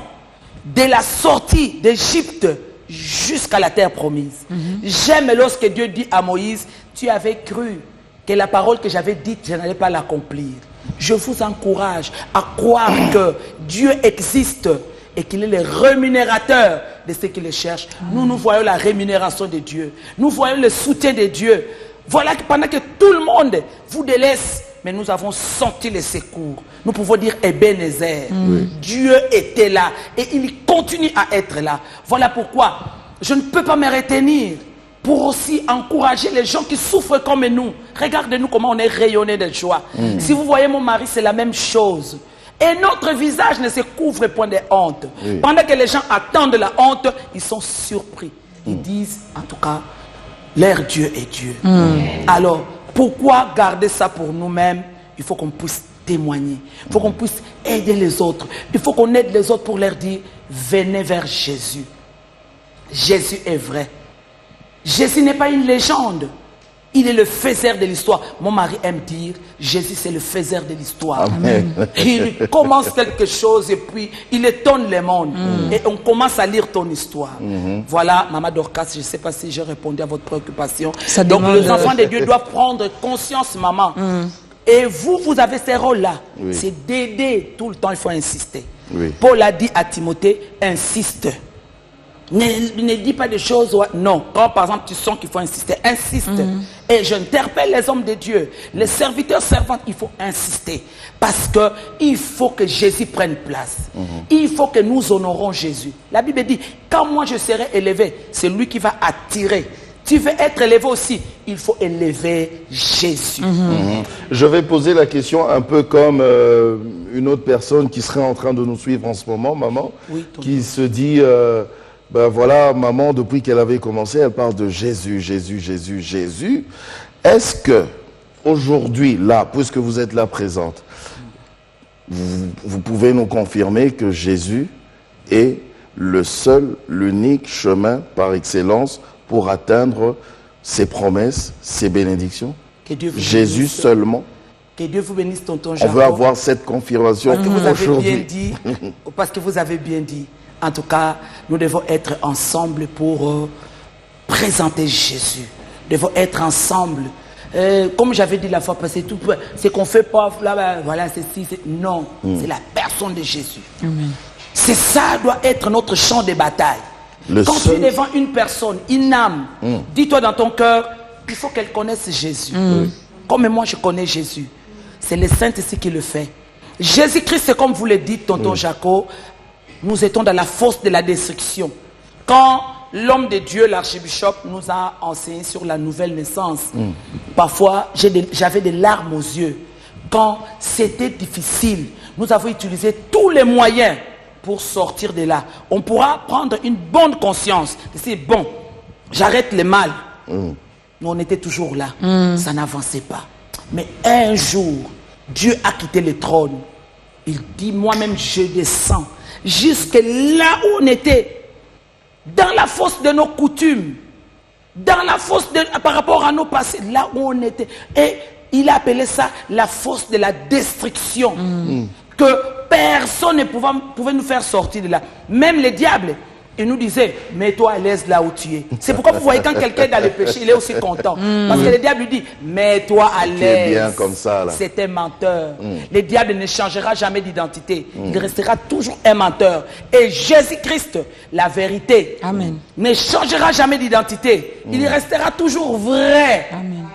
dès la sortie d'Égypte jusqu'à la terre promise. J'aime lorsque Dieu dit à Moïse, tu avais cru que la parole que j'avais dite, je n'allais pas l'accomplir. Je vous encourage à croire que Dieu existe et qu'il est le rémunérateur de ceux qui le cherchent. Nous voyons la rémunération de Dieu. Nous voyons le soutien de Dieu. Voilà que pendant que tout le monde vous délaisse, mais nous avons senti les secours. Nous pouvons dire Ebenezer. Dieu était là et il continue à être là. Voilà pourquoi je ne peux pas me retenir pour aussi encourager les gens qui souffrent comme nous. Regardez-nous comment on est rayonné de joie. Si vous voyez mon mari, c'est la même chose. Et notre visage ne se couvre point de honte. Pendant que les gens attendent la honte, ils sont surpris. Ils disent, en tout cas, leur Dieu est Dieu. Alors, pourquoi garder ça pour nous-mêmes? Il faut qu'on puisse témoigner. Il faut qu'on puisse aider les autres. Il faut qu'on aide les autres pour leur dire, venez vers Jésus. Jésus est vrai. Jésus n'est pas une légende. Il est le faiseur de l'histoire. Mon mari aime dire, Jésus c'est le faiseur de l'histoire. Il commence quelque chose et puis il étonne le monde. Et on commence à lire ton histoire. Voilà, Maman Dorcas, je ne sais pas si j'ai répondu à votre préoccupation. Donc les enfants de Dieu doivent prendre conscience, maman. Et vous avez ce rôle-là. C'est d'aider tout le temps, il faut insister. Paul a dit à Timothée, insiste. Ne dis pas des choses, non. Quand par exemple tu sens qu'il faut insister, insiste. Et j'interpelle les hommes de Dieu, les serviteurs servantes, il faut insister. Parce qu'il faut que Jésus prenne place. Il faut que nous honorons Jésus. La Bible dit, quand moi je serai élevé, c'est lui qui va attirer. Tu veux être élevé aussi, il faut élever Jésus. Je vais poser la question un peu comme une autre personne qui serait en train de nous suivre en ce moment, maman, qui se dit... ben voilà, maman, depuis qu'elle avait commencé, elle parle de Jésus, Jésus, Jésus, Jésus. Est-ce que, aujourd'hui, là, puisque vous êtes là présente, vous pouvez nous confirmer que Jésus est le seul, l'unique chemin par excellence pour atteindre ses promesses, ses bénédictions? Que Dieu vous Jésus bénisse. Seulement? Que Dieu vous bénisse, tonton On Jacob. veut avoir cette confirmation Parce que vous avez bien aujourd'hui. dit, parce que vous avez bien dit. En tout cas, nous devons être ensemble pour présenter Jésus. Nous devons être ensemble. Comme j'avais dit la fois passée, tout ce qu'on fait pas, là, voilà, c'est non, c'est la personne de Jésus. C'est ça doit être notre champ de bataille. Quand tu es devant une personne, une âme, dis-toi dans ton cœur, il faut qu'elle connaisse Jésus. Comme moi, je connais Jésus. C'est le Saint-Esprit qui le fait. Jésus-Christ, c'est comme vous le dites, tonton Jaco, nous étions dans la fosse de la destruction. Quand l'homme de Dieu, l'archibishop, nous a enseigné sur la nouvelle naissance, parfois j'avais des larmes aux yeux. Quand c'était difficile, nous avons utilisé tous les moyens pour sortir de là. On pourra prendre une bonne conscience. C'est bon, j'arrête le mal. Mais on était toujours là. Ça n'avançait pas. Mais un jour, Dieu a quitté le trône. Il dit, moi-même, je descends jusque là où on était. Dans la fosse de nos coutumes. Dans la fosse par rapport à nos passés. Là où on était. Et il a appelé ça la fosse de la destruction. Que personne ne pouvait nous faire sortir de là. Même les diables. Il nous disait, mets-toi à l'aise là où tu es. C'est pourquoi vous voyez quand quelqu'un est dans le péché, il est aussi content. Parce que le diable lui dit, mets-toi à l'aise. Tu es bien comme ça, là. C'est un menteur. Le diable ne changera jamais d'identité. Il restera toujours un menteur. Et Jésus-Christ, la vérité, Amen. ne changera jamais d'identité. Il restera toujours vrai. Amen.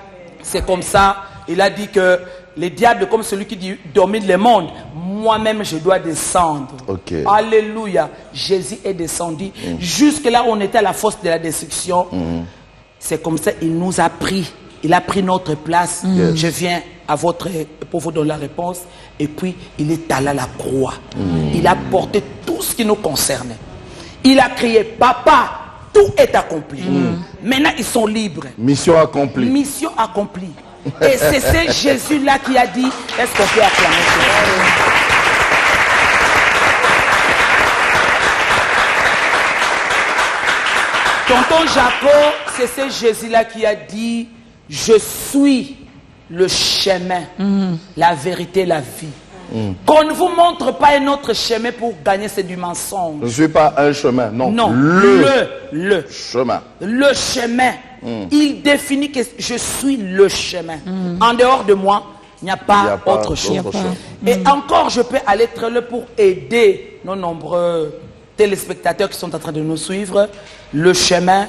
C'est comme ça, il a dit que les diables, comme celui qui domine le monde, moi-même je dois descendre. Okay. Alléluia. Jésus est descendu. Jusque là où on était à la fosse de la destruction. C'est comme ça il nous a pris. Il a pris notre place. Je viens pour vous donner la réponse. Et puis il est allé à la croix. Il a porté tout ce qui nous concernait. Il a crié, papa, tout est accompli. Maintenant ils sont libres. Mission accomplie. Mission accomplie. Et c'est ce Jésus-là qui a dit, est-ce qu'on peut acclamer Jésus? Tonton Jacob, c'est ce Jésus-là qui a dit, je suis le chemin, la vérité, la vie. Qu'on ne vous montre pas un autre chemin pour gagner, c'est du mensonge. Je ne suis pas un chemin, non. Non, le chemin. Le chemin. Il définit que je suis le chemin. En dehors de moi, il n'y a pas autre chose. Et encore, je peux aller très loin pour aider nos nombreux téléspectateurs qui sont en train de nous suivre. Le chemin,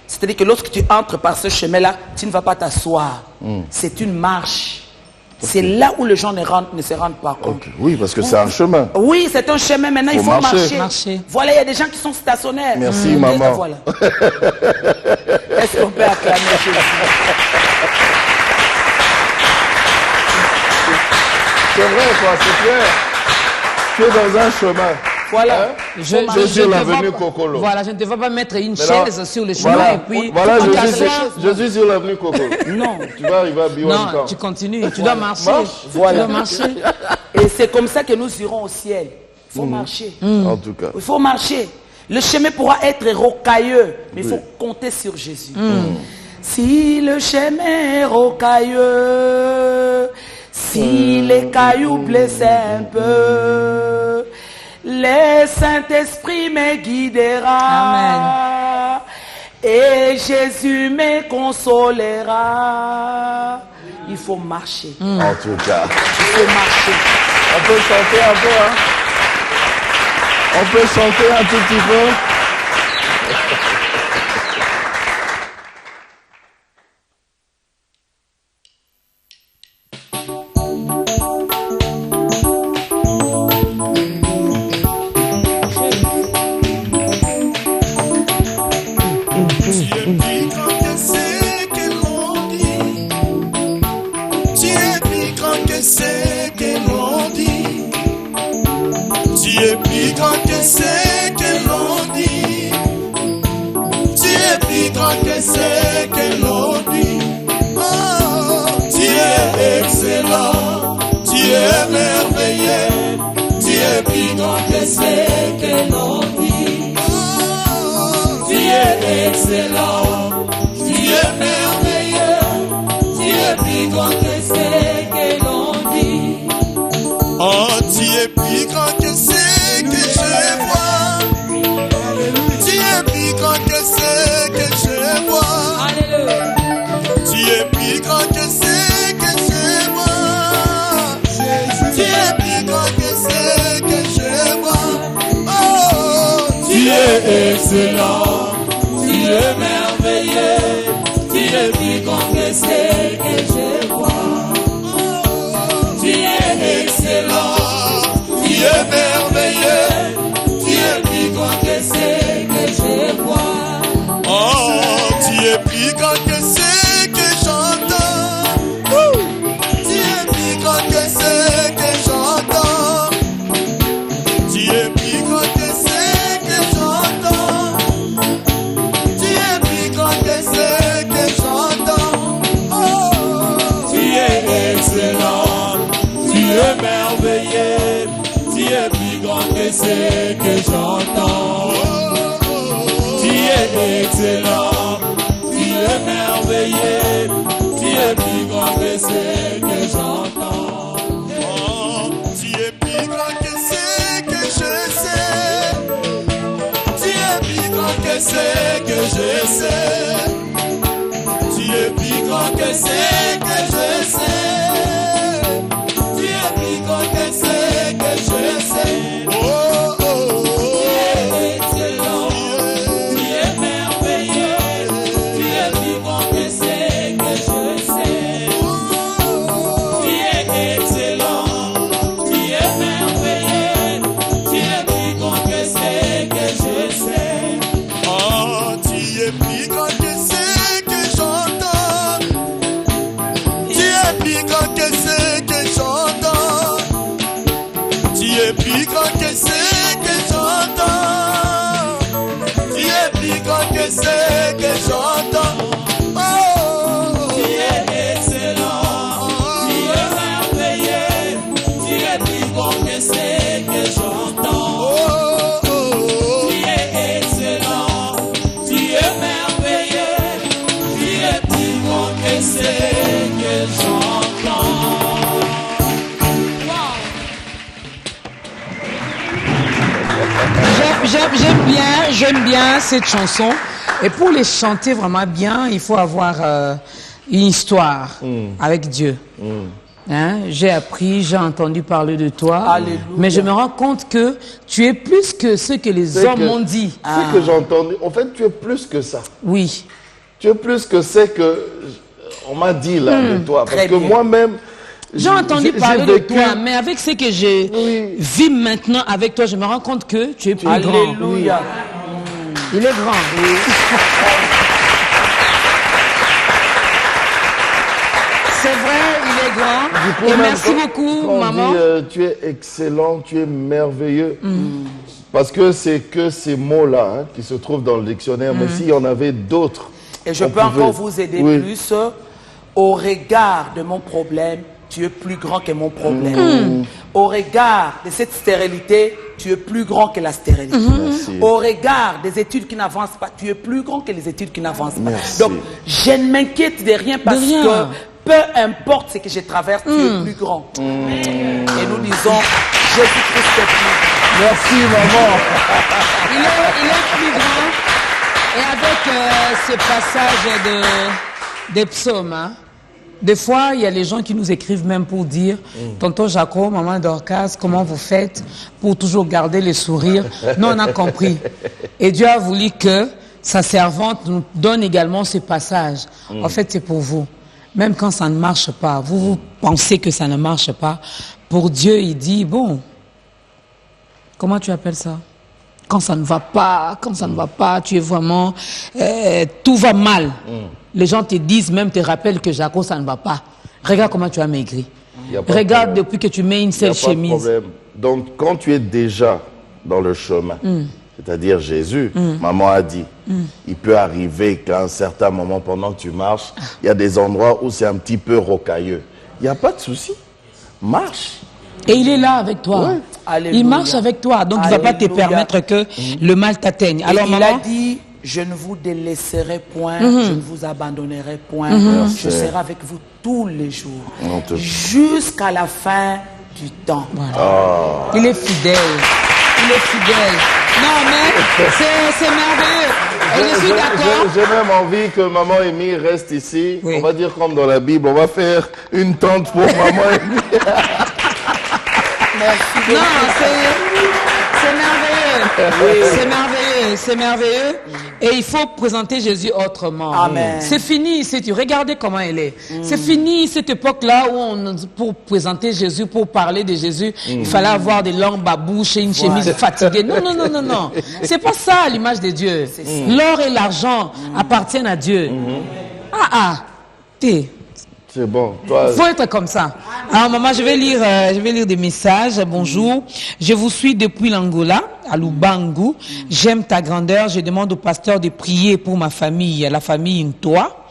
c'est-à-dire que lorsque tu entres par ce chemin-là, tu ne vas pas t'asseoir. C'est une marche. C'est là où les gens ne se rendent pas compte. Oui, parce que c'est un chemin. Oui, c'est un chemin. Maintenant, il faut marcher. Voilà, il y a des gens qui sont stationnaires. Merci, maman. Voilà. Est-ce qu'on peut acclamer Jésus? C'est vrai, quoi, c'est clair. Tu es dans un chemin. Voilà. Sur l'avenue Kokolo. Voilà, je ne te vais pas mettre une chaise sur le chemin voilà, et puis... Voilà, je suis sur l'avenue Kokolo. Non. Tu vas arriver à Biwan. Non, tu continues. Tu dois marcher. Voilà. Tu dois marcher. Et c'est comme ça que nous irons au ciel. Il faut marcher. En tout cas. Il faut marcher. Le chemin pourra être rocailleux, mais il faut compter sur Jésus. Si le chemin est rocailleux, si les cailloux blessent un peu, le Saint-Esprit me guidera. Amen. Et Jésus me consolera. Il faut marcher. En tout cas. Il faut marcher. On peut chanter un peu, hein? On peut chanter un tout petit peu? Excellent, tu es merveilleux, tu es plus grand que ce que je vois. Tu es excellent, tu es merveilleux, tu es grand que ce que j'entends. Tu es plus grand que ce que j'entends. Tu es plus grand que ce que j'entends. Tu es plus grand que ce que j'entends. Oh. Tu es excellent, tu es merveilleux, tu es plus grand que ce que j'entends. Tu es excellent, tu es merveilleux, tu es plus grand que ce que j'entends. Oh, tu es plus grand que ce que je sais. Tu es plus grand que ce que je sais. Tu es plus grand que ce que je sais. Tu es plus grand que ce que je sais. Oh, oh, oh. Tu es excellent, tu es merveilleux, tu es plus grand que ce que je sais. Tu es excellent, tu es merveilleux, tu es plus grand que ce que je sais. Oh, tu es plus grand que ce que j'entends. Tu es plus grand que ce que j'entends. Tu es plus grand que ce que j'entends. Tu es plus grand que ce que j'entends. Oh, Tu es excellent, tu es merveilleux, tu es plus grand que ce que j'entends. oh, oh. Tu es excellent, tu es merveilleux, tu es plus grand que ce que j'entends. J'aime bien cette chanson. Et pour les chanter vraiment bien, il faut avoir une histoire avec Dieu. Hein? J'ai appris, j'ai entendu parler de toi. Alléluia. Mais je me rends compte que tu es plus que ce que les C'est hommes que- m'ont dit. Ce que j'ai entendu, en fait, tu es plus que ça. Oui. Tu es plus que ce que on m'a dit là de toi. Parce Très que bien. moi-même, J'ai entendu parler de vécu- toi, mais avec ce que je Oui. vis maintenant avec toi, je me rends compte que tu es plus grand. Alléluia. Il est grand. C'est vrai, il est grand. Du coup, Et même merci quand- beaucoup, quand on maman. dit, tu es excellent, tu es merveilleux. Parce que c'est que ces mots-là hein, qui se trouvent dans le dictionnaire. Mais s'il y en avait d'autres. Et je on peux pouvait- encore vous aider Oui. plus. Au regard de mon problème, tu es plus grand que mon problème. Au regard de cette stérilité, tu es plus grand que la stérilité. Merci. Au regard des études qui n'avancent pas, tu es plus grand que les études qui n'avancent pas. Merci. Donc, je ne m'inquiète de rien parce rien. que peu importe ce que je traverse, tu es plus grand. Et nous disons, Jésus-Christ est plus grand. Merci, maman. Il est plus grand. Et avec ce passage des psaumes, hein, des fois, il y a les gens qui nous écrivent même pour dire Tonton Jaco, maman Dorcas, comment vous faites pour toujours garder le sourire? Nous, on a compris. Et Dieu a voulu que sa servante nous donne également ce passage. En fait, c'est pour vous. Même quand ça ne marche pas, vous pensez que ça ne marche pas. Pour Dieu, il dit, bon, comment tu appelles ça? Quand ça ne va pas, tu es vraiment... tout va mal. Les gens te disent, même te rappellent que Jaco, ça ne va pas. Regarde comment tu as maigri. Y a pas de Regarde problème. depuis que tu mets une Y a seule pas de chemise. problème. Donc, quand tu es déjà dans le chemin, c'est-à-dire Jésus, maman a dit, il peut arriver qu'à un certain moment, pendant que tu marches, il y a des endroits où c'est un petit peu rocailleux. Il n'y a pas de souci. Marche. Et il est là avec toi. Ouais. Alléluia. Il marche avec toi. Donc, il ne va pas te Alléluia. permettre que le mal t'atteigne. Et Alors, il maman, a dit, je ne vous délaisserai point, je ne vous abandonnerai point, je serai avec vous tous les jours, On te- jusqu'à la fin du temps. il est fidèle. Il est fidèle. Non, mais c'est merveilleux. Et je suis d'accord. J'ai même envie que maman Amy reste ici. Oui. On va dire comme dans la Bible, on va faire une tente pour maman Amy. Merci. Non, c'est merveilleux. C'est merveilleux, c'est merveilleux. Et il faut présenter Jésus autrement. Amen. C'est fini, regardez comment elle est. C'est fini cette époque-là où pour présenter Jésus, pour parler de Jésus, il fallait avoir des langues à bouche et une chemise fatiguée. Non, non, non, non, non. C'est pas ça l'image de Dieu. L'or et l'argent appartiennent à Dieu. T'es. C'est bon. Toi, Faut être comme ça. Alors maman, je vais lire des messages. Bonjour. Je vous suis depuis l'Angola, à Lubangu. J'aime ta grandeur. Je demande au pasteur de prier pour ma famille, la famille Ntoa.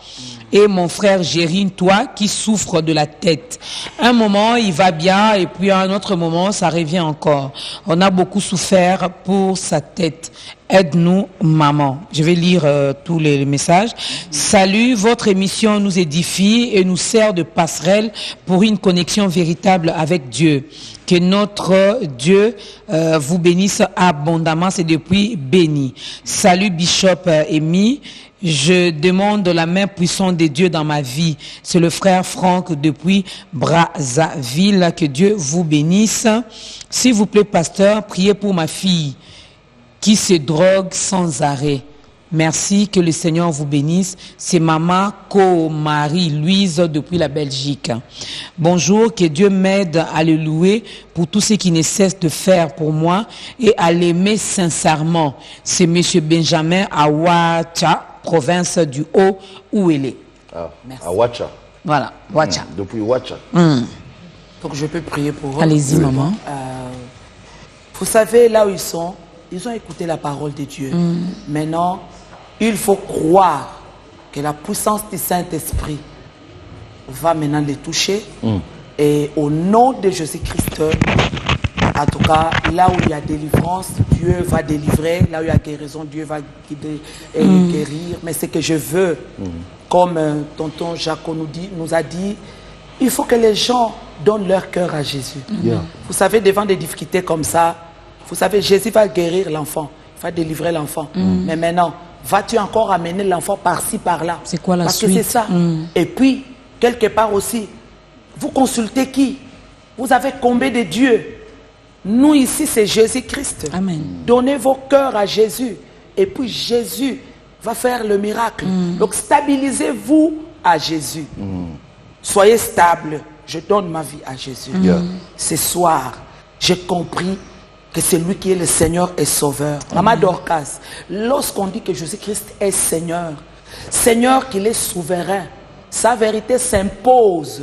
Et mon frère Gérine, toi, qui souffre de la tête. Un moment, il va bien, et puis à un autre moment, ça revient encore. On a beaucoup souffert pour sa tête. Aide-nous, maman. Je vais lire tous les messages. Salut, votre émission nous édifie et nous sert de passerelle pour une connexion véritable avec Dieu. Que notre Dieu vous bénisse abondamment. C'est depuis béni. Salut, Bishop Amy. Je demande la main puissante de Dieu dans ma vie. C'est le frère Franck depuis Brazzaville. Que Dieu vous bénisse. S'il vous plaît, pasteur, priez pour ma fille qui se drogue sans arrêt. Merci, que le Seigneur vous bénisse. C'est maman Marie-Louise depuis la Belgique. Bonjour, que Dieu m'aide à le louer pour tout ce qu'il ne cesse de faire pour moi et à l'aimer sincèrement. C'est monsieur Benjamin Awacha, province du Haut, où il est. Merci. à Wacha. Voilà, Wacha. Depuis Wacha. Donc je peux prier pour eux. Allez-y, maman. Vous savez, là où ils ont écouté la parole de Dieu. Maintenant, il faut croire que la puissance du Saint-Esprit va maintenant les toucher. Et au nom de Jésus-Christ, en tout cas, là où il y a délivrance, Dieu va délivrer. Là où il y a guérison, Dieu va guider et guérir. Mais ce que je veux, comme tonton Jaco nous a dit, il faut que les gens donnent leur cœur à Jésus. Vous savez, devant des difficultés comme ça, vous savez, Jésus va guérir l'enfant, il va délivrer l'enfant. Mais maintenant, vas-tu encore amener l'enfant par-ci, par-là? C'est quoi la Parce suite? que c'est ça. Et puis, quelque part aussi, vous consultez qui? Vous avez combien de dieux? Nous ici, c'est Jésus-Christ. Amen. Donnez vos cœurs à Jésus. Et puis Jésus va faire le miracle. Donc stabilisez-vous à Jésus. Soyez stable. Je donne ma vie à Jésus. Ce soir, j'ai compris que c'est lui qui est le Seigneur et Sauveur. Maman Dorcas, lorsqu'on dit que Jésus-Christ est Seigneur, Seigneur qu'il est souverain, sa vérité s'impose.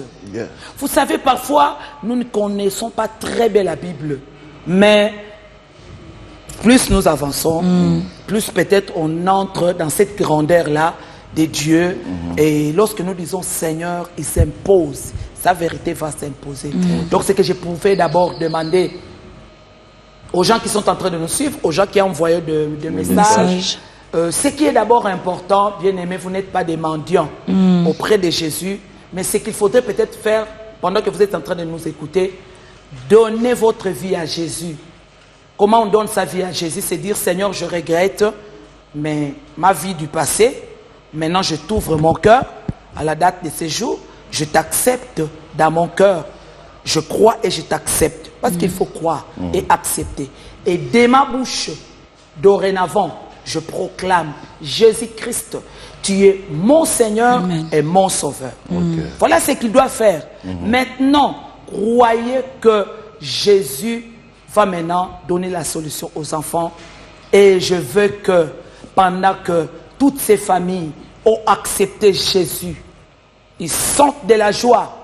Vous savez, parfois, nous ne connaissons pas très bien la Bible. Mais plus nous avançons, plus peut-être on entre dans cette grandeur-là de Dieu. Et lorsque nous disons Seigneur, il s'impose. Sa vérité va s'imposer. Donc, ce que je pouvais d'abord demander aux gens qui sont en train de nous suivre, aux gens qui ont envoyé des messages, ce qui est d'abord important, bien aimé, vous n'êtes pas des mendiants auprès de Jésus, mais ce qu'il faudrait peut-être faire, pendant que vous êtes en train de nous écouter, donnez votre vie à Jésus. Comment on donne sa vie à Jésus? C'est dire, Seigneur, je regrette, mais ma vie du passé, maintenant je t'ouvre mon cœur à la date de ce jour, je t'accepte dans mon cœur. Je crois et je t'accepte. Parce qu'il faut croire et accepter. Et de ma bouche, dorénavant, je proclame Jésus-Christ, tu es mon Seigneur et mon Sauveur. Voilà ce qu'il doit faire. Maintenant, croyez que Jésus va maintenant donner la solution aux enfants. Et je veux que pendant que toutes ces familles ont accepté Jésus, ils sentent de la joie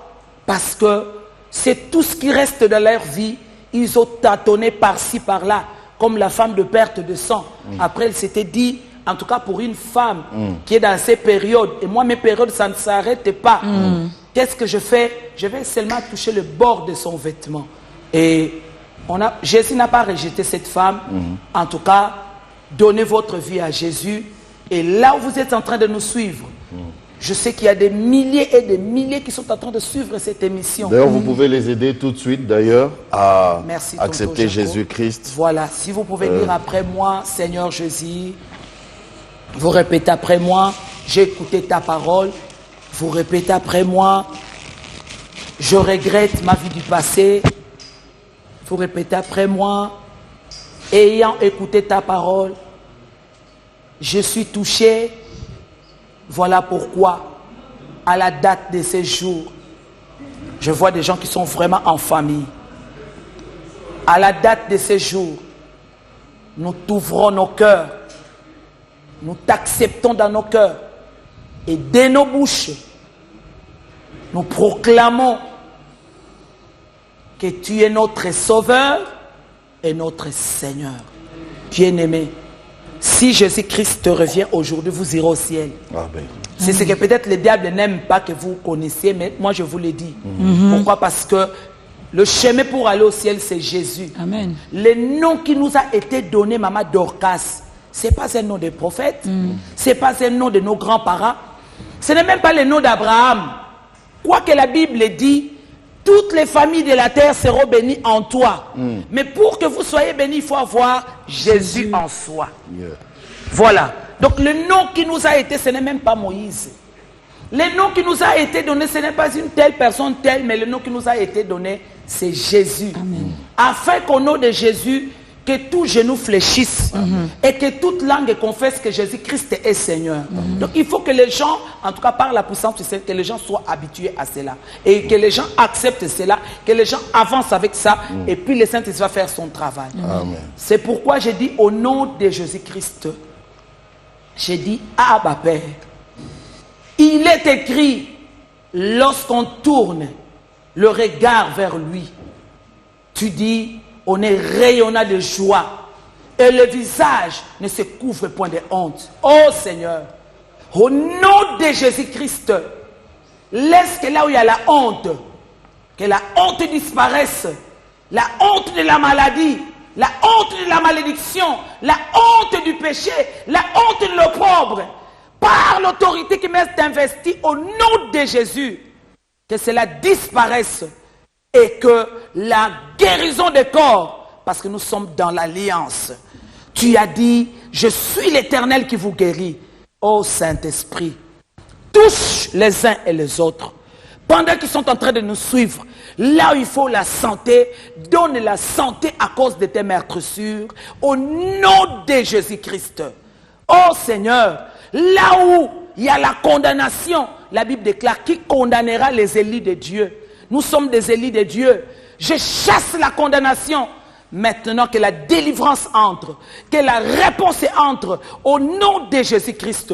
parce que c'est tout ce qui reste de leur vie. Ils ont tâtonné par-ci, par-là, comme la femme de perte de sang. Après, elle s'était dit, en tout cas pour une femme qui est dans ces périodes, et moi, mes périodes, ça ne s'arrête pas. Qu'est-ce que je fais? Je vais seulement toucher le bord de son vêtement. Et Jésus n'a pas rejeté cette femme. En tout cas, donnez votre vie à Jésus. Et là où vous êtes en train de nous suivre, je sais qu'il y a des milliers et des milliers qui sont en train de suivre cette émission. D'ailleurs, vous pouvez les aider tout de suite, d'ailleurs, à Merci, accepter tonton Jaco. Jésus-Christ. Voilà, si vous pouvez dire après moi, Seigneur Jésus, vous répétez après moi, j'ai écouté ta parole. Vous répétez après moi, je regrette ma vie du passé. Vous répétez après moi, ayant écouté ta parole, je suis touché. Voilà pourquoi, à la date de ces jours, je vois des gens qui sont vraiment en famille. À la date de ces jours, nous t'ouvrons nos cœurs. Nous t'acceptons dans nos cœurs. Et de nos bouches, nous proclamons que tu es notre Sauveur et notre Seigneur. Bien-aimé, si Jésus-Christ revient aujourd'hui, vous irez au ciel. Amen. C'est ce que peut-être le diable n'aime pas que vous connaissiez, mais moi je vous le dis. Pourquoi? Parce que le chemin pour aller au ciel, c'est Jésus. Amen. Le nom qui nous a été donné, Maman Dorcas, ce n'est pas un nom de prophète, ce n'est pas un nom de nos grands-parents, ce n'est même pas le nom d'Abraham. Quoi que la Bible dit, toutes les familles de la terre seront bénies en toi. Mais pour que vous soyez bénis, il faut avoir Jésus en soi. Yeah. Voilà. Donc le nom qui nous a été, ce n'est même pas Moïse. Le nom qui nous a été donné, ce n'est pas une telle personne telle, mais le nom qui nous a été donné, c'est Jésus. Amen. Afin qu'au nom de Jésus, que tout genou fléchisse et que toute langue confesse que Jésus-Christ est Seigneur. Donc il faut que les gens, en tout cas par la puissance du Seigneur, que les gens soient habitués à cela. Et que les gens acceptent cela, que les gens avancent avec ça, et puis le Saint-Esprit va faire son travail. Amen. C'est pourquoi j'ai dit au nom de Jésus-Christ, j'ai dit Abba Père. Il est écrit, lorsqu'on tourne le regard vers lui, tu dis, on est rayonnant de joie et le visage ne se couvre point de honte. Oh Seigneur, au nom de Jésus-Christ, laisse que là où il y a la honte, que la honte disparaisse, la honte de la maladie, la honte de la malédiction, la honte du péché, la honte de l'opprobre, par l'autorité qui m'est investie au nom de Jésus, que cela disparaisse et que la guérison des corps, parce que nous sommes dans l'alliance. Tu as dit, je suis l'Éternel qui vous guérit. Ô Saint-Esprit, touche les uns et les autres. Pendant qu'ils sont en train de nous suivre, là où il faut la santé, donne la santé à cause de tes meurtrissures, au nom de Jésus-Christ. Ô Seigneur, là où il y a la condamnation, la Bible déclare, qui condamnera les élus de Dieu? Nous sommes des élus de Dieu. Je chasse la condamnation. Maintenant que la délivrance entre, que la réponse entre au nom de Jésus-Christ.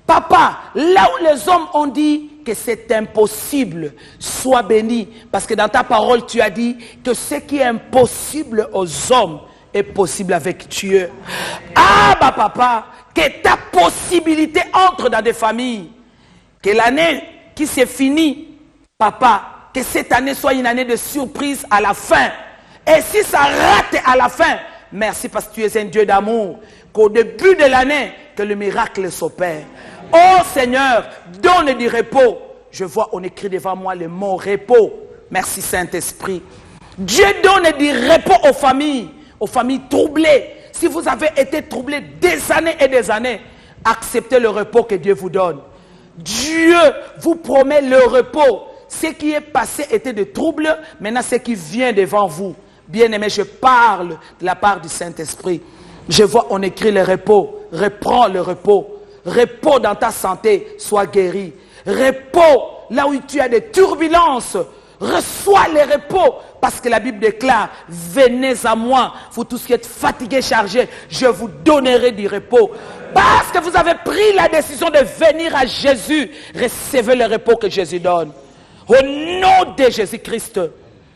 Papa, là où les hommes ont dit que c'est impossible, sois béni. Parce que dans ta parole, tu as dit que ce qui est impossible aux hommes est possible avec Dieu. Ah, bah papa, que ta possibilité entre dans des familles. Que l'année qui s'est finie, papa, que cette année soit une année de surprise à la fin. Et si ça rate à la fin, merci parce que tu es un Dieu d'amour. Qu'au début de l'année, que le miracle s'opère. Oh Seigneur, donne du repos. Je vois, on écrit devant moi le mot repos. Merci Saint-Esprit. Dieu donne du repos aux familles troublées. Si vous avez été troublés des années et des années, acceptez le repos que Dieu vous donne. Dieu vous promet le repos. Ce qui est passé était de troubles, maintenant ce qui vient devant vous. Bien-aimé, je parle de la part du Saint-Esprit. Je vois, on écrit le repos. Reprends le repos. Repos dans ta santé, sois guéri. Repos, là où tu as des turbulences, reçois le repos. Parce que la Bible déclare, venez à moi, vous tous qui êtes fatigués, chargés, je vous donnerai du repos. Parce que vous avez pris la décision de venir à Jésus, recevez le repos que Jésus donne. Au nom de Jésus-Christ,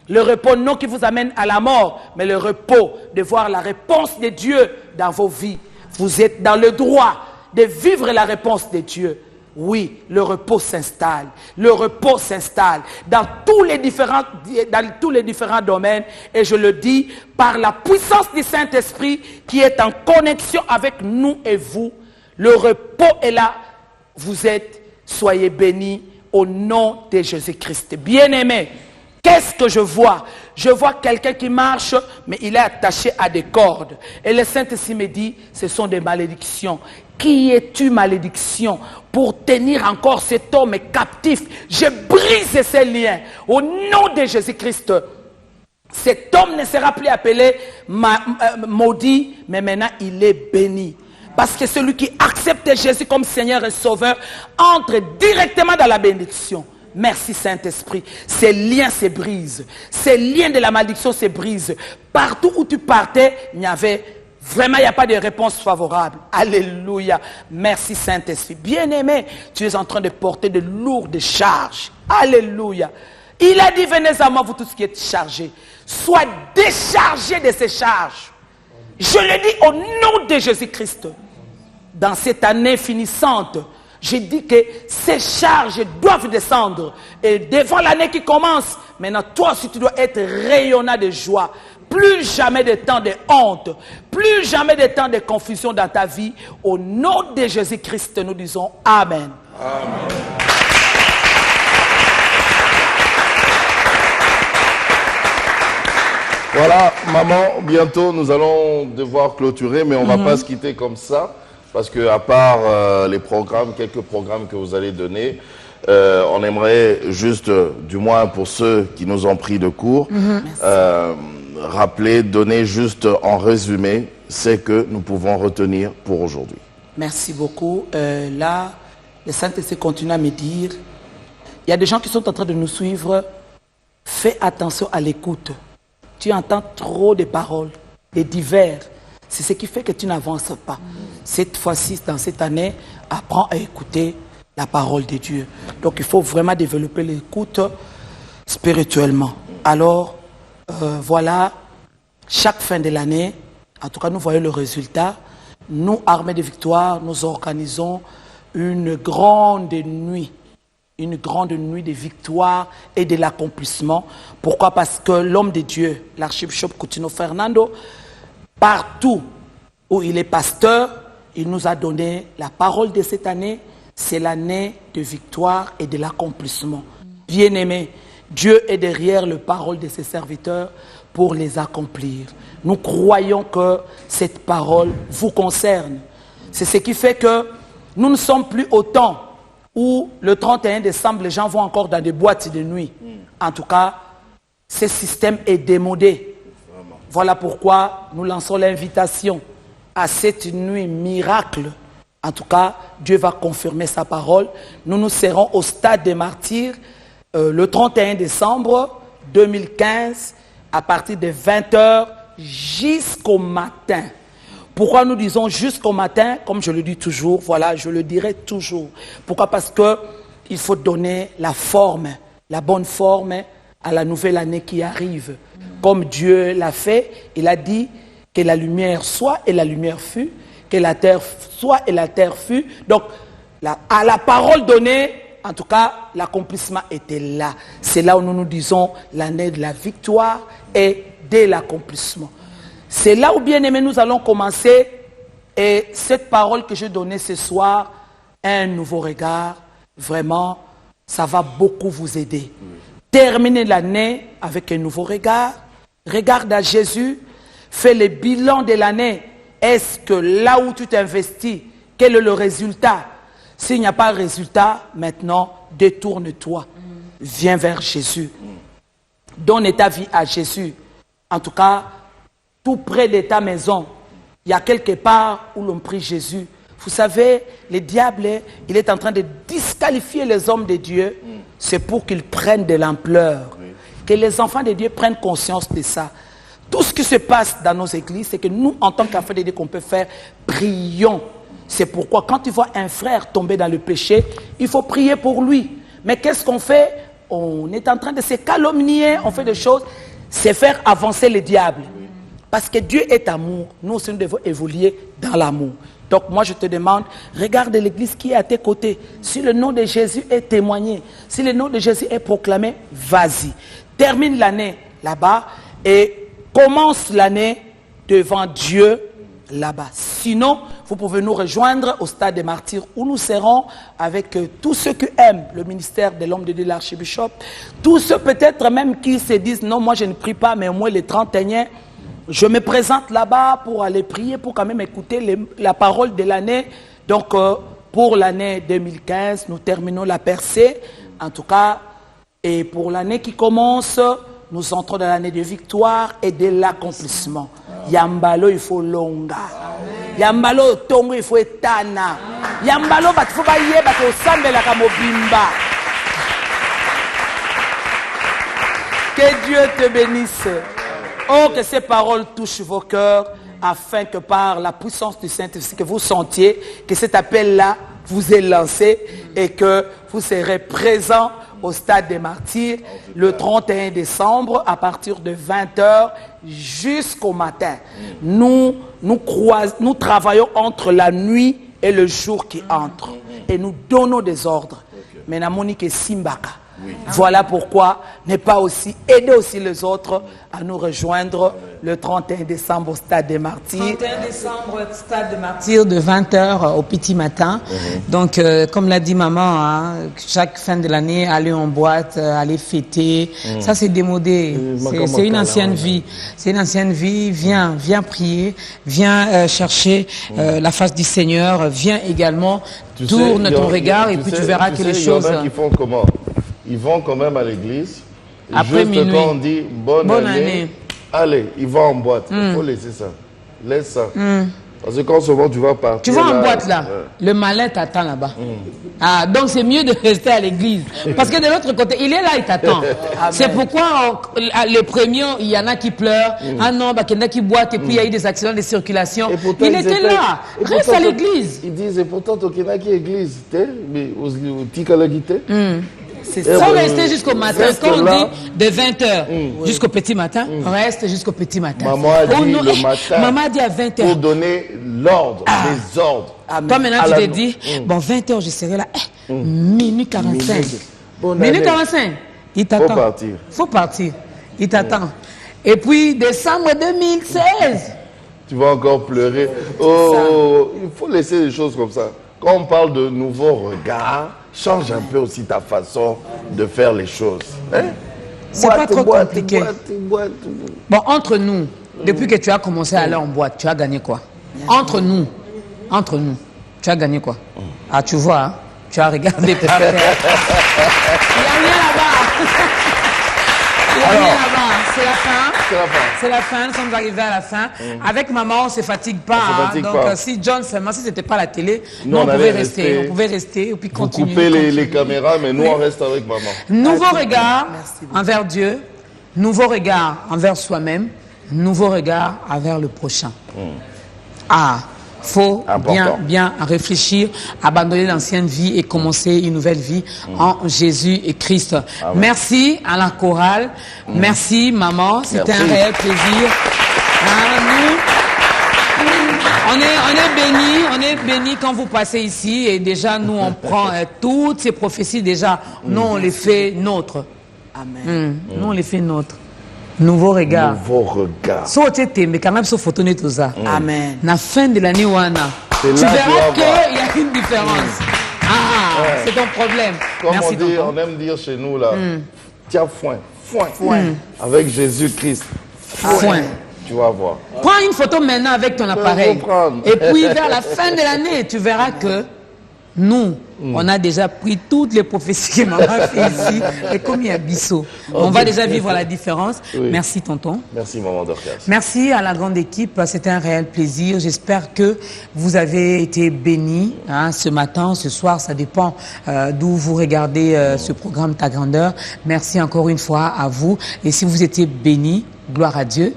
le repos non qui vous amène à la mort, mais le repos de voir la réponse de Dieu dans vos vies. Vous êtes dans le droit de vivre la réponse de Dieu. Oui, le repos s'installe. Le repos s'installe dans tous les différents domaines. Et je le dis par la puissance du Saint-Esprit qui est en connexion avec nous et vous. Le repos est là. Vous êtes, soyez bénis. Au nom de Jésus-Christ. Bien-aimé, qu'est-ce que je vois? Je vois quelqu'un qui marche, mais il est attaché à des cordes. Et le Saint-Esprit me dit, ce sont des malédictions. Qui es-tu, malédiction, pour tenir encore cet homme captif? Je brise ces liens. Au nom de Jésus-Christ, cet homme ne sera plus appelé maudit, mais maintenant il est béni. Parce que celui qui accepte Jésus comme Seigneur et Sauveur entre directement dans la bénédiction. Merci Saint-Esprit. Ces liens se brisent. Ces liens de la malédiction se brisent. Partout où tu partais, il y avait Vraiment, il n'y a pas de réponse favorable. Alléluia. Merci Saint-Esprit. Bien-aimé, tu es en train de porter de lourdes charges. Alléluia. Il a dit, venez à moi, vous tous qui êtes chargés. Sois déchargés de ces charges. Je le dis au nom de Jésus-Christ. Dans cette année finissante, je dis que ces charges doivent descendre. Et devant l'année qui commence, maintenant, toi aussi, tu dois être rayonnant de joie. Plus jamais de temps de honte, plus jamais de temps de confusion dans ta vie. Au nom de Jésus-Christ, nous disons Amen. Amen. Voilà, maman, bientôt nous allons devoir clôturer, mais on ne va pas se quitter comme ça, parce que à part les programmes, quelques programmes que vous allez donner, on aimerait juste, du moins pour ceux qui nous ont pris de court, rappeler, donner juste en résumé ce que nous pouvons retenir pour aujourd'hui. Merci beaucoup. Là, le Saint-Esprit continue à me dire, il y a des gens qui sont en train de nous suivre, fais attention à l'écoute. Tu entends trop de paroles, des divers. C'est ce qui fait que tu n'avances pas. Cette fois-ci, dans cette année, apprends à écouter la parole de Dieu. Donc, il faut vraiment développer l'écoute spirituellement. Alors, voilà, chaque fin de l'année, en tout cas, nous voyons le résultat. Nous, Armée de Victoire, nous organisons une grande nuit de victoire et de l'accomplissement. Pourquoi? Parce que l'homme de Dieu, l'archibishop Coutinho Fernando, partout où il est pasteur, il nous a donné la parole de cette année. C'est l'année de victoire et de l'accomplissement. Bien-aimés, Dieu est derrière les paroles de ses serviteurs pour les accomplir. Nous croyons que cette parole vous concerne. C'est ce qui fait que nous ne sommes plus au temps où le 31 décembre, les gens vont encore dans des boîtes de nuit. En tout cas, ce système est démodé. Voilà pourquoi nous lançons l'invitation à cette nuit miracle. En tout cas, Dieu va confirmer sa parole. Nous serons au stade des martyrs le 31 décembre 2015 à partir de 20h jusqu'au matin. Pourquoi nous disons jusqu'au matin? Comme je le dis toujours, voilà, je le dirai toujours. Pourquoi? Parce qu'il faut donner la forme, la bonne forme à la nouvelle année qui arrive. Comme Dieu l'a fait, il a dit que la lumière soit et la lumière fut, que la terre soit et la terre fut. Donc, à la parole donnée, en tout cas, l'accomplissement était là. C'est là où nous nous disons l'année de la victoire et de l'accomplissement. C'est là où, bien aimé, nous allons commencer. Et cette parole que j'ai donnée ce soir, un nouveau regard, vraiment, ça va beaucoup vous aider. Terminez l'année avec un nouveau regard. Regarde à Jésus. Fais le bilan de l'année. Est-ce que là où tu t'investis, quel est le résultat? S'il n'y a pas de résultat, maintenant, détourne-toi. Viens vers Jésus. Donne ta vie à Jésus. En tout cas, tout près de ta maison, il y a quelque part où l'on prie Jésus. Vous savez, le diable, il est en train de disqualifier les hommes de Dieu. C'est pour qu'ils prennent de l'ampleur. Que les enfants de Dieu prennent conscience de ça. Tout ce qui se passe dans nos églises, c'est que nous, en tant qu'enfants de Dieu, qu'on peut faire, prions. C'est pourquoi quand tu vois un frère tomber dans le péché, il faut prier pour lui. Mais qu'est-ce qu'on fait? On est en train de se calomnier, on fait des choses, c'est faire avancer le diable. Parce que Dieu est amour. Nous aussi, nous devons évoluer dans l'amour. Donc moi, je te demande, regarde l'église qui est à tes côtés. Si le nom de Jésus est témoigné, si le nom de Jésus est proclamé, vas-y. Termine l'année là-bas et commence l'année devant Dieu là-bas. Sinon, vous pouvez nous rejoindre au stade des martyrs où nous serons avec tous ceux qui aiment le ministère de l'homme de Dieu, l'archibishop. Tous ceux peut-être même qui se disent, non, moi je ne prie pas, mais au moins les 31, je me présente là-bas pour aller prier, pour quand même écouter la parole de l'année. Donc, pour l'année 2015, nous terminons la percée. En tout cas, et pour l'année qui commence, nous entrons dans l'année de victoire et de l'accomplissement. Yambalo, il faut longa. Yambalo, tongo, il faut etana. Yambalo, il faut bailler, il faut sambela kamobimba. Que Dieu te bénisse. Oh, que ces paroles touchent vos cœurs afin que par la puissance du Saint-Esprit, que vous sentiez que cet appel-là vous est lancé et que vous serez présent au Stade des Martyrs le 31 décembre à partir de 20h jusqu'au matin. Nous travaillons entre la nuit et le jour qui entre et nous donnons des ordres. Mais Monique Simbaka. Voilà pourquoi ne pas aussi aider aussi les autres à nous rejoindre le 31 décembre au Stade des Martyrs. 31 décembre, Stade des Martyrs de 20h au petit matin. Donc, comme l'a dit maman, hein, chaque fin de l'année, aller en boîte, aller fêter, ça c'est démodé. C'est une ancienne vie. C'est une ancienne vie. Viens prier, viens chercher la face du Seigneur, viens également, tourne ton regard et puis tu verras que les choses... Il y en a qui font comment? Ils vont quand même à l'église. Après juste minuit. quand on dit bonne année, allez, ils vont en boîte. Il faut laisser ça. Laisse ça. Parce que quand souvent tu vas partir. Tu vas en boîte là, le malin t'attend là-bas. Ah, donc c'est mieux de rester à l'église. Parce que de l'autre côté, il est là, il t'attend. C'est pourquoi les premiers, il y en a qui pleurent. Ah non, bah, il y en a qui boitent et puis il y a eu des accidents de circulation. Pourtant, il était là. Reste à l'église. Ils disent, et pourtant, tu es qui église. Mais au Tikalagité. C'est Il ça. faut rester jusqu'au matin. Reste Quand on là. dit de 20h jusqu'au petit matin, reste jusqu'au petit matin. Maman a dit le matin. Maman a dit à 20h. Pour donner l'ordre, les ordres. Toi maintenant À tu la te no- dis, bon 20h je serai là. Minuit 45. Bonne Minute année. 45. Il t'attend. Faut partir. Faut partir. Il t'attend. Et puis décembre 2016. Tu vas encore pleurer. Oh, il faut laisser les choses comme ça. Quand on parle de nouveaux regards, change un peu aussi ta façon de faire les choses. Hein? C'est pas trop compliqué. Boîte. Bon, entre nous, depuis que tu as commencé à aller en boîte, tu as gagné quoi? Entre nous, tu as gagné quoi? Ah, tu vois, hein? Tu as regardé par terre. Il n'y a rien là-bas. Il n'y a rien là-bas. C'est la fin. C'est la fin. Nous sommes arrivés à la fin. Avec maman, on ne se fatigue pas. On se fatigue Donc, pas. si John seulement, si ce n'était pas la télé, Nous, nous, on on pouvait allait rester. rester. On pouvait rester et puis Vous continuer. coupez les caméras, mais nous, on reste avec maman. Nouveau regard envers Dieu, nouveau regard envers soi-même, nouveau regard envers le prochain. Ah, faut Important. bien réfléchir, abandonner l'ancienne vie et commencer une nouvelle vie en Jésus et Christ. Merci à la chorale, merci maman, c'était un Merci. réel plaisir. On est bénis quand vous passez ici et déjà nous on prend toutes ces prophéties déjà, nous on les fait nôtres. Amen. Nous on les fait nôtres. Nouveau regard. Nouveau regard. So tu mais quand même so photo net tout ça. Amen. Na fin de l'année wana. C'est Tu là verras tu vas voir. qu'il y a une différence. Ah, c'est ton problème. Comme Merci on dit, tonton. on aime dire chez nous là, tiens foin. Avec Jésus-Christ. Foin. Tu vas voir. Prends une photo maintenant avec ton appareil. faut prendre. Et puis vers la fin de l'année, tu verras que nous, on a déjà pris toutes les prophéties que maman a fait ici. Et comme il y a Bissot, on va déjà vivre la différence. Oui. Merci tonton. Merci maman Dorcas. Merci à la grande équipe, c'était un réel plaisir. J'espère que vous avez été bénis ce matin, ce soir, ça dépend d'où vous regardez ce programme Ta Grandeur. Merci encore une fois à vous. Et si vous étiez bénis, gloire à Dieu.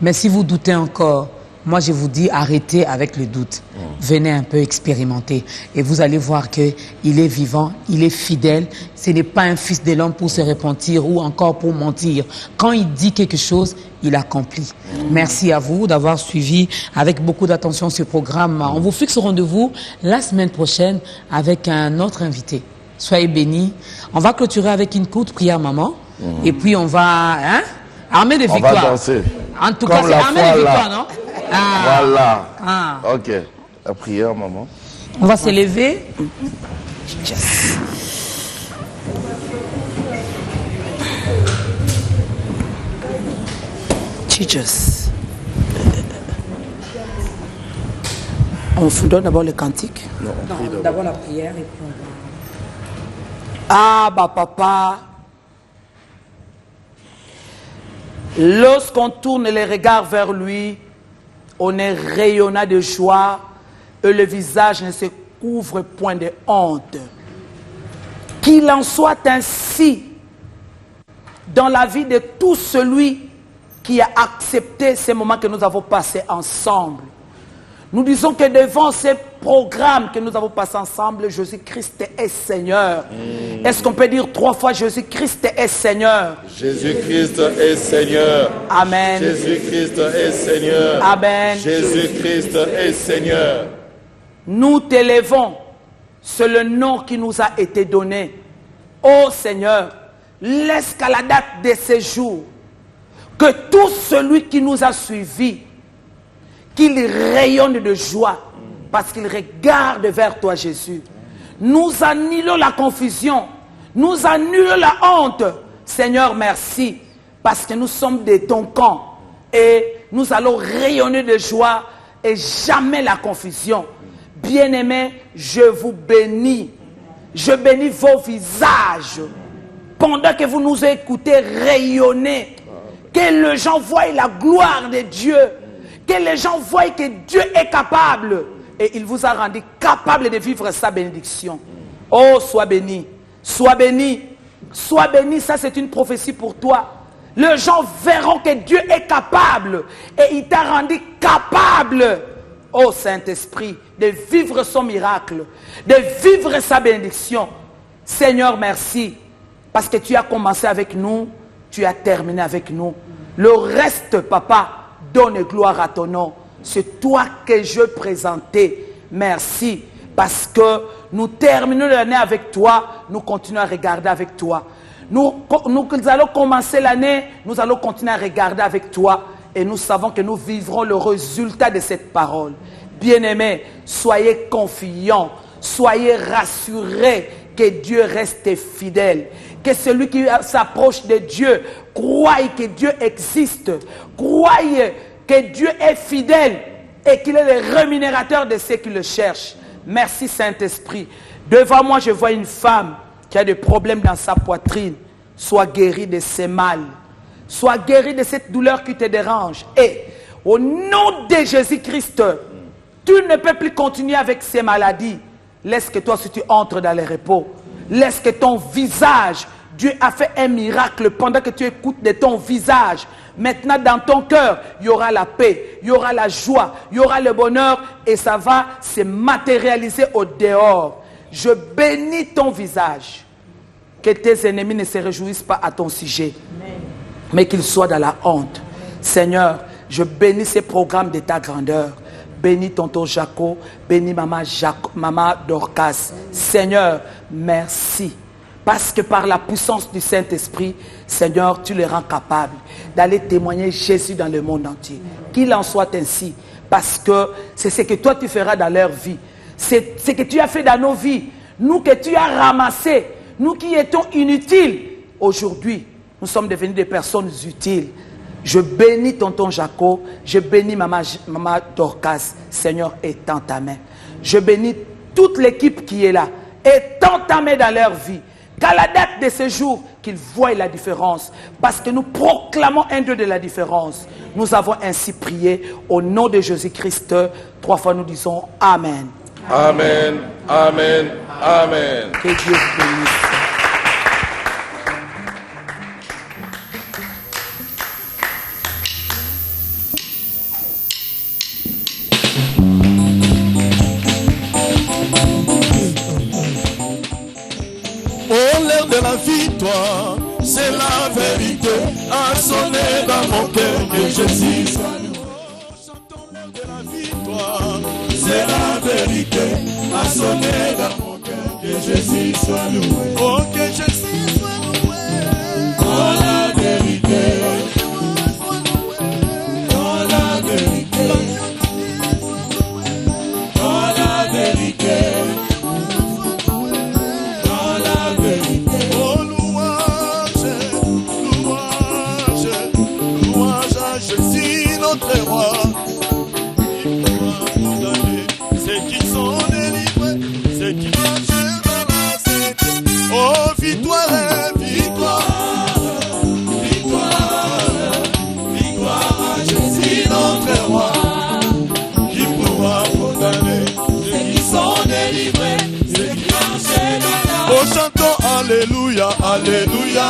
Mais si vous doutez encore, moi je vous dis arrêtez avec le doute. Venez un peu expérimenter et vous allez voir qu'il est vivant, il est fidèle. Ce n'est pas un fils de l'homme pour se repentir ou encore pour mentir. Quand il dit quelque chose, il accomplit. Merci à vous d'avoir suivi avec beaucoup d'attention ce programme. On vous fixe au rendez-vous la semaine prochaine avec un autre invité. Soyez bénis. On va clôturer avec une courte prière, maman. Et puis on va... armée de On victoire. va danser. En tout Comme cas, c'est la armée fois, de victoire, là. non? Ah. Voilà. Ah. Ok. La prière, maman. On va se lever. Jesus. On vous donne d'abord le cantique. Non, on prie d'abord. D'abord la prière et puis on va... Ah, bah papa. Lorsqu'on tourne les regards vers lui, on est rayonnant de joie et le visage ne se couvre point de honte. Qu'il en soit ainsi dans la vie de tout celui qui a accepté ces moments que nous avons passés ensemble. Nous disons que devant ces programmes que nous avons passés ensemble, Jésus-Christ est Seigneur. Est-ce qu'on peut dire 3 fois Jésus-Christ est Seigneur? Jésus-Christ est Seigneur. Amen. Jésus-Christ est Seigneur. Amen. Jésus-Christ est Seigneur. Nous t'élèvons, c'est le nom qui nous a été donné. Ô Seigneur, laisse qu'à la date de ce jour, que tout celui qui nous a suivis, qu'il rayonne de joie, parce qu'il regarde vers toi, Jésus. Nous annulons la confusion, nous annulons la honte. Seigneur, merci, parce que nous sommes de ton camp, et nous allons rayonner de joie, et jamais la confusion. Bien-aimés, je vous bénis. Je bénis vos visages. Pendant que vous nous écoutez rayonner, que les gens voient la gloire de Dieu, que les gens voient que Dieu est capable. Et il vous a rendu capable de vivre sa bénédiction. Oh, sois béni. Sois béni. Sois béni, ça c'est une prophétie pour toi. Les gens verront que Dieu est capable. Et il t'a rendu capable, oh Saint-Esprit, de vivre son miracle, de vivre sa bénédiction. Seigneur, merci. Parce que tu as commencé avec nous, tu as terminé avec nous. Le reste, papa, donne gloire à ton nom. C'est toi que je présentais. Merci. Parce que nous terminons l'année avec toi, nous continuons à regarder avec toi. Nous allons commencer l'année, nous allons continuer à regarder avec toi. Et nous savons que nous vivrons le résultat de cette parole. Bien-aimés, soyez confiants, soyez rassurés que Dieu reste fidèle. Que celui qui s'approche de Dieu croie que Dieu existe, croie que Dieu est fidèle et qu'il est le rémunérateur de ceux qui le cherchent. Merci Saint-Esprit. Devant moi, je vois une femme qui a des problèmes dans sa poitrine. Sois guérie de ses mal. Sois guérie de cette douleur qui te dérange. Et au nom de Jésus-Christ, tu ne peux plus continuer avec ces maladies. Laisse que toi, si tu entres dans le repos, laisse que ton visage, Dieu a fait un miracle pendant que tu écoutes de ton visage. Maintenant, dans ton cœur, il y aura la paix, il y aura la joie, il y aura le bonheur et ça va se matérialiser au dehors. Je bénis ton visage. Que tes ennemis ne se réjouissent pas à ton sujet, mais qu'ils soient dans la honte. Seigneur, je bénis ces programmes de ta grandeur. Bénis tonton Jaco, bénis maman Dorcas. Seigneur, merci. Parce que par la puissance du Saint-Esprit, Seigneur, tu les rends capables d'aller témoigner Jésus dans le monde entier. Qu'il en soit ainsi. Parce que c'est ce que toi tu feras dans leur vie. C'est ce que tu as fait dans nos vies. Nous que tu as ramassés. Nous qui étions inutiles. Aujourd'hui, nous sommes devenus des personnes utiles. Je bénis tonton Jaco, je bénis maman Dorcas. Seigneur, étends ta main. Je bénis toute l'équipe qui est là. Étends ta main dans leur vie. Qu'à la date de ce jour, qu'ils voient la différence. Parce que nous proclamons un Dieu de la différence. Nous avons ainsi prié au nom de Jésus-Christ. 3 fois nous disons Amen. Amen, Amen, Amen. Que Dieu vous bénisse. De la victoire, c'est la vérité, a sonné dans mon cœur que Jésus soit loué. Chantons l'heure de la victoire, c'est la vérité, a sonné dans mon cœur que Jésus soit loué. Oh, que Jésus soit loué. Dans la vérité, dans la vérité, dans la vérité. Notre roi, il pourra condamner ceux qui sont délivrés, ceux qui marchent dans la cité. Oh, victoire, victoire, victoire, victoire à Jésus, notre roi, il pourra condamner ceux qui sont délivrés, ceux qui marchent dans la cité. Oh, chantons Alléluia, Alléluia,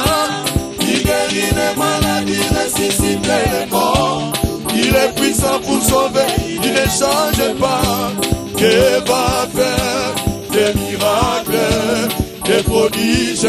il guérit les maladies. ressuscite les morts. Il est puissant pour sauver, il ne change pas. Dieu va faire des miracles, des prodiges,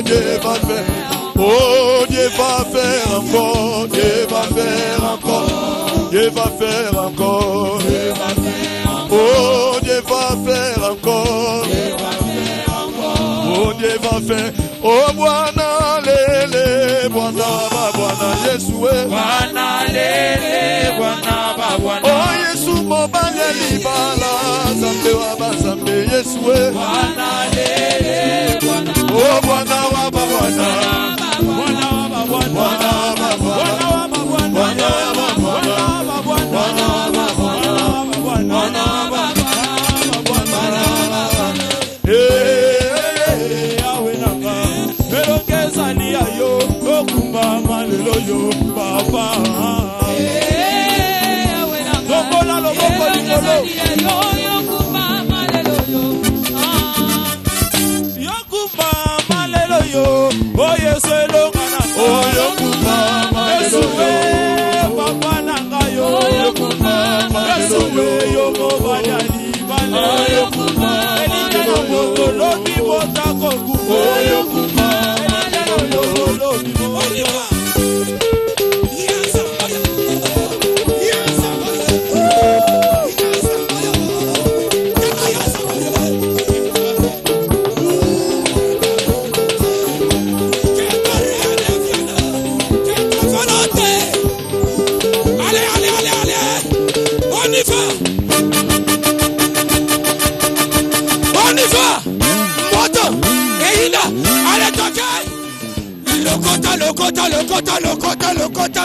Dieu va faire. Oh, Dieu va faire encore, Dieu va faire encore, Dieu va faire encore, Dieu va faire encore. Oh, Dieu va faire encore, Dieu va faire encore. Oh, Dieu va faire. Oh, Bwana lele, Bwana ba Bwana Yesu, Bwana lele, Bwana ba Bwana. oh Yesu mobile libala, Zambe wa ba Zambe Yesu, Bwana lele, Bwana. oh Bwana wa ba Bwana.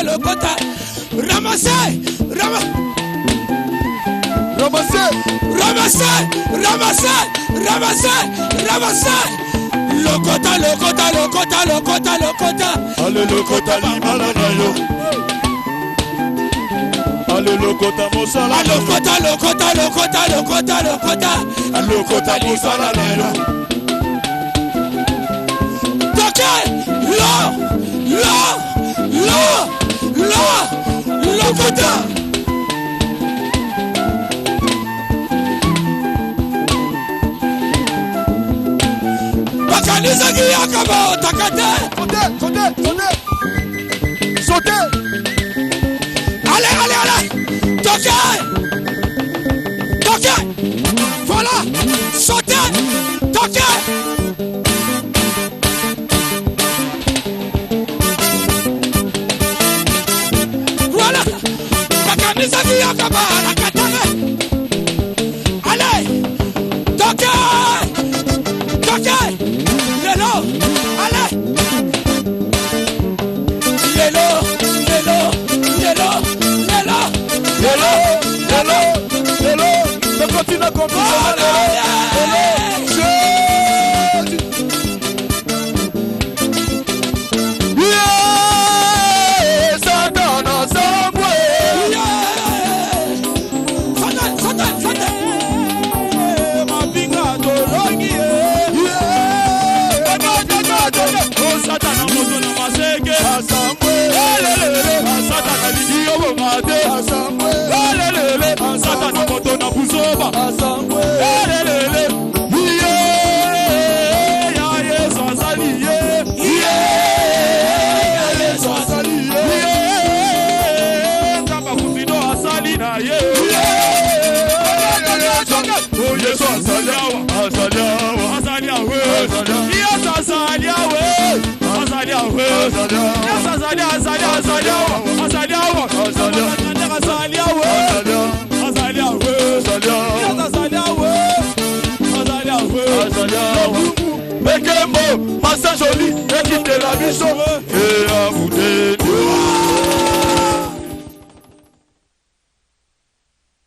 Le quota. Ramassez, ramassez. Le quota. Allez le quota libala nayo. Allez le quota mosala. Le quota mosala nayo. Le quota. Bakaniza kiyakaba takate. Sautez. Allez. Toquez. Voilà. Sautez. Toquez. Allez, toquez, Lélo, allez, Lélo, ça continue comme ça. Mekembo, Massa Joli, équipe de la mission. Et à vous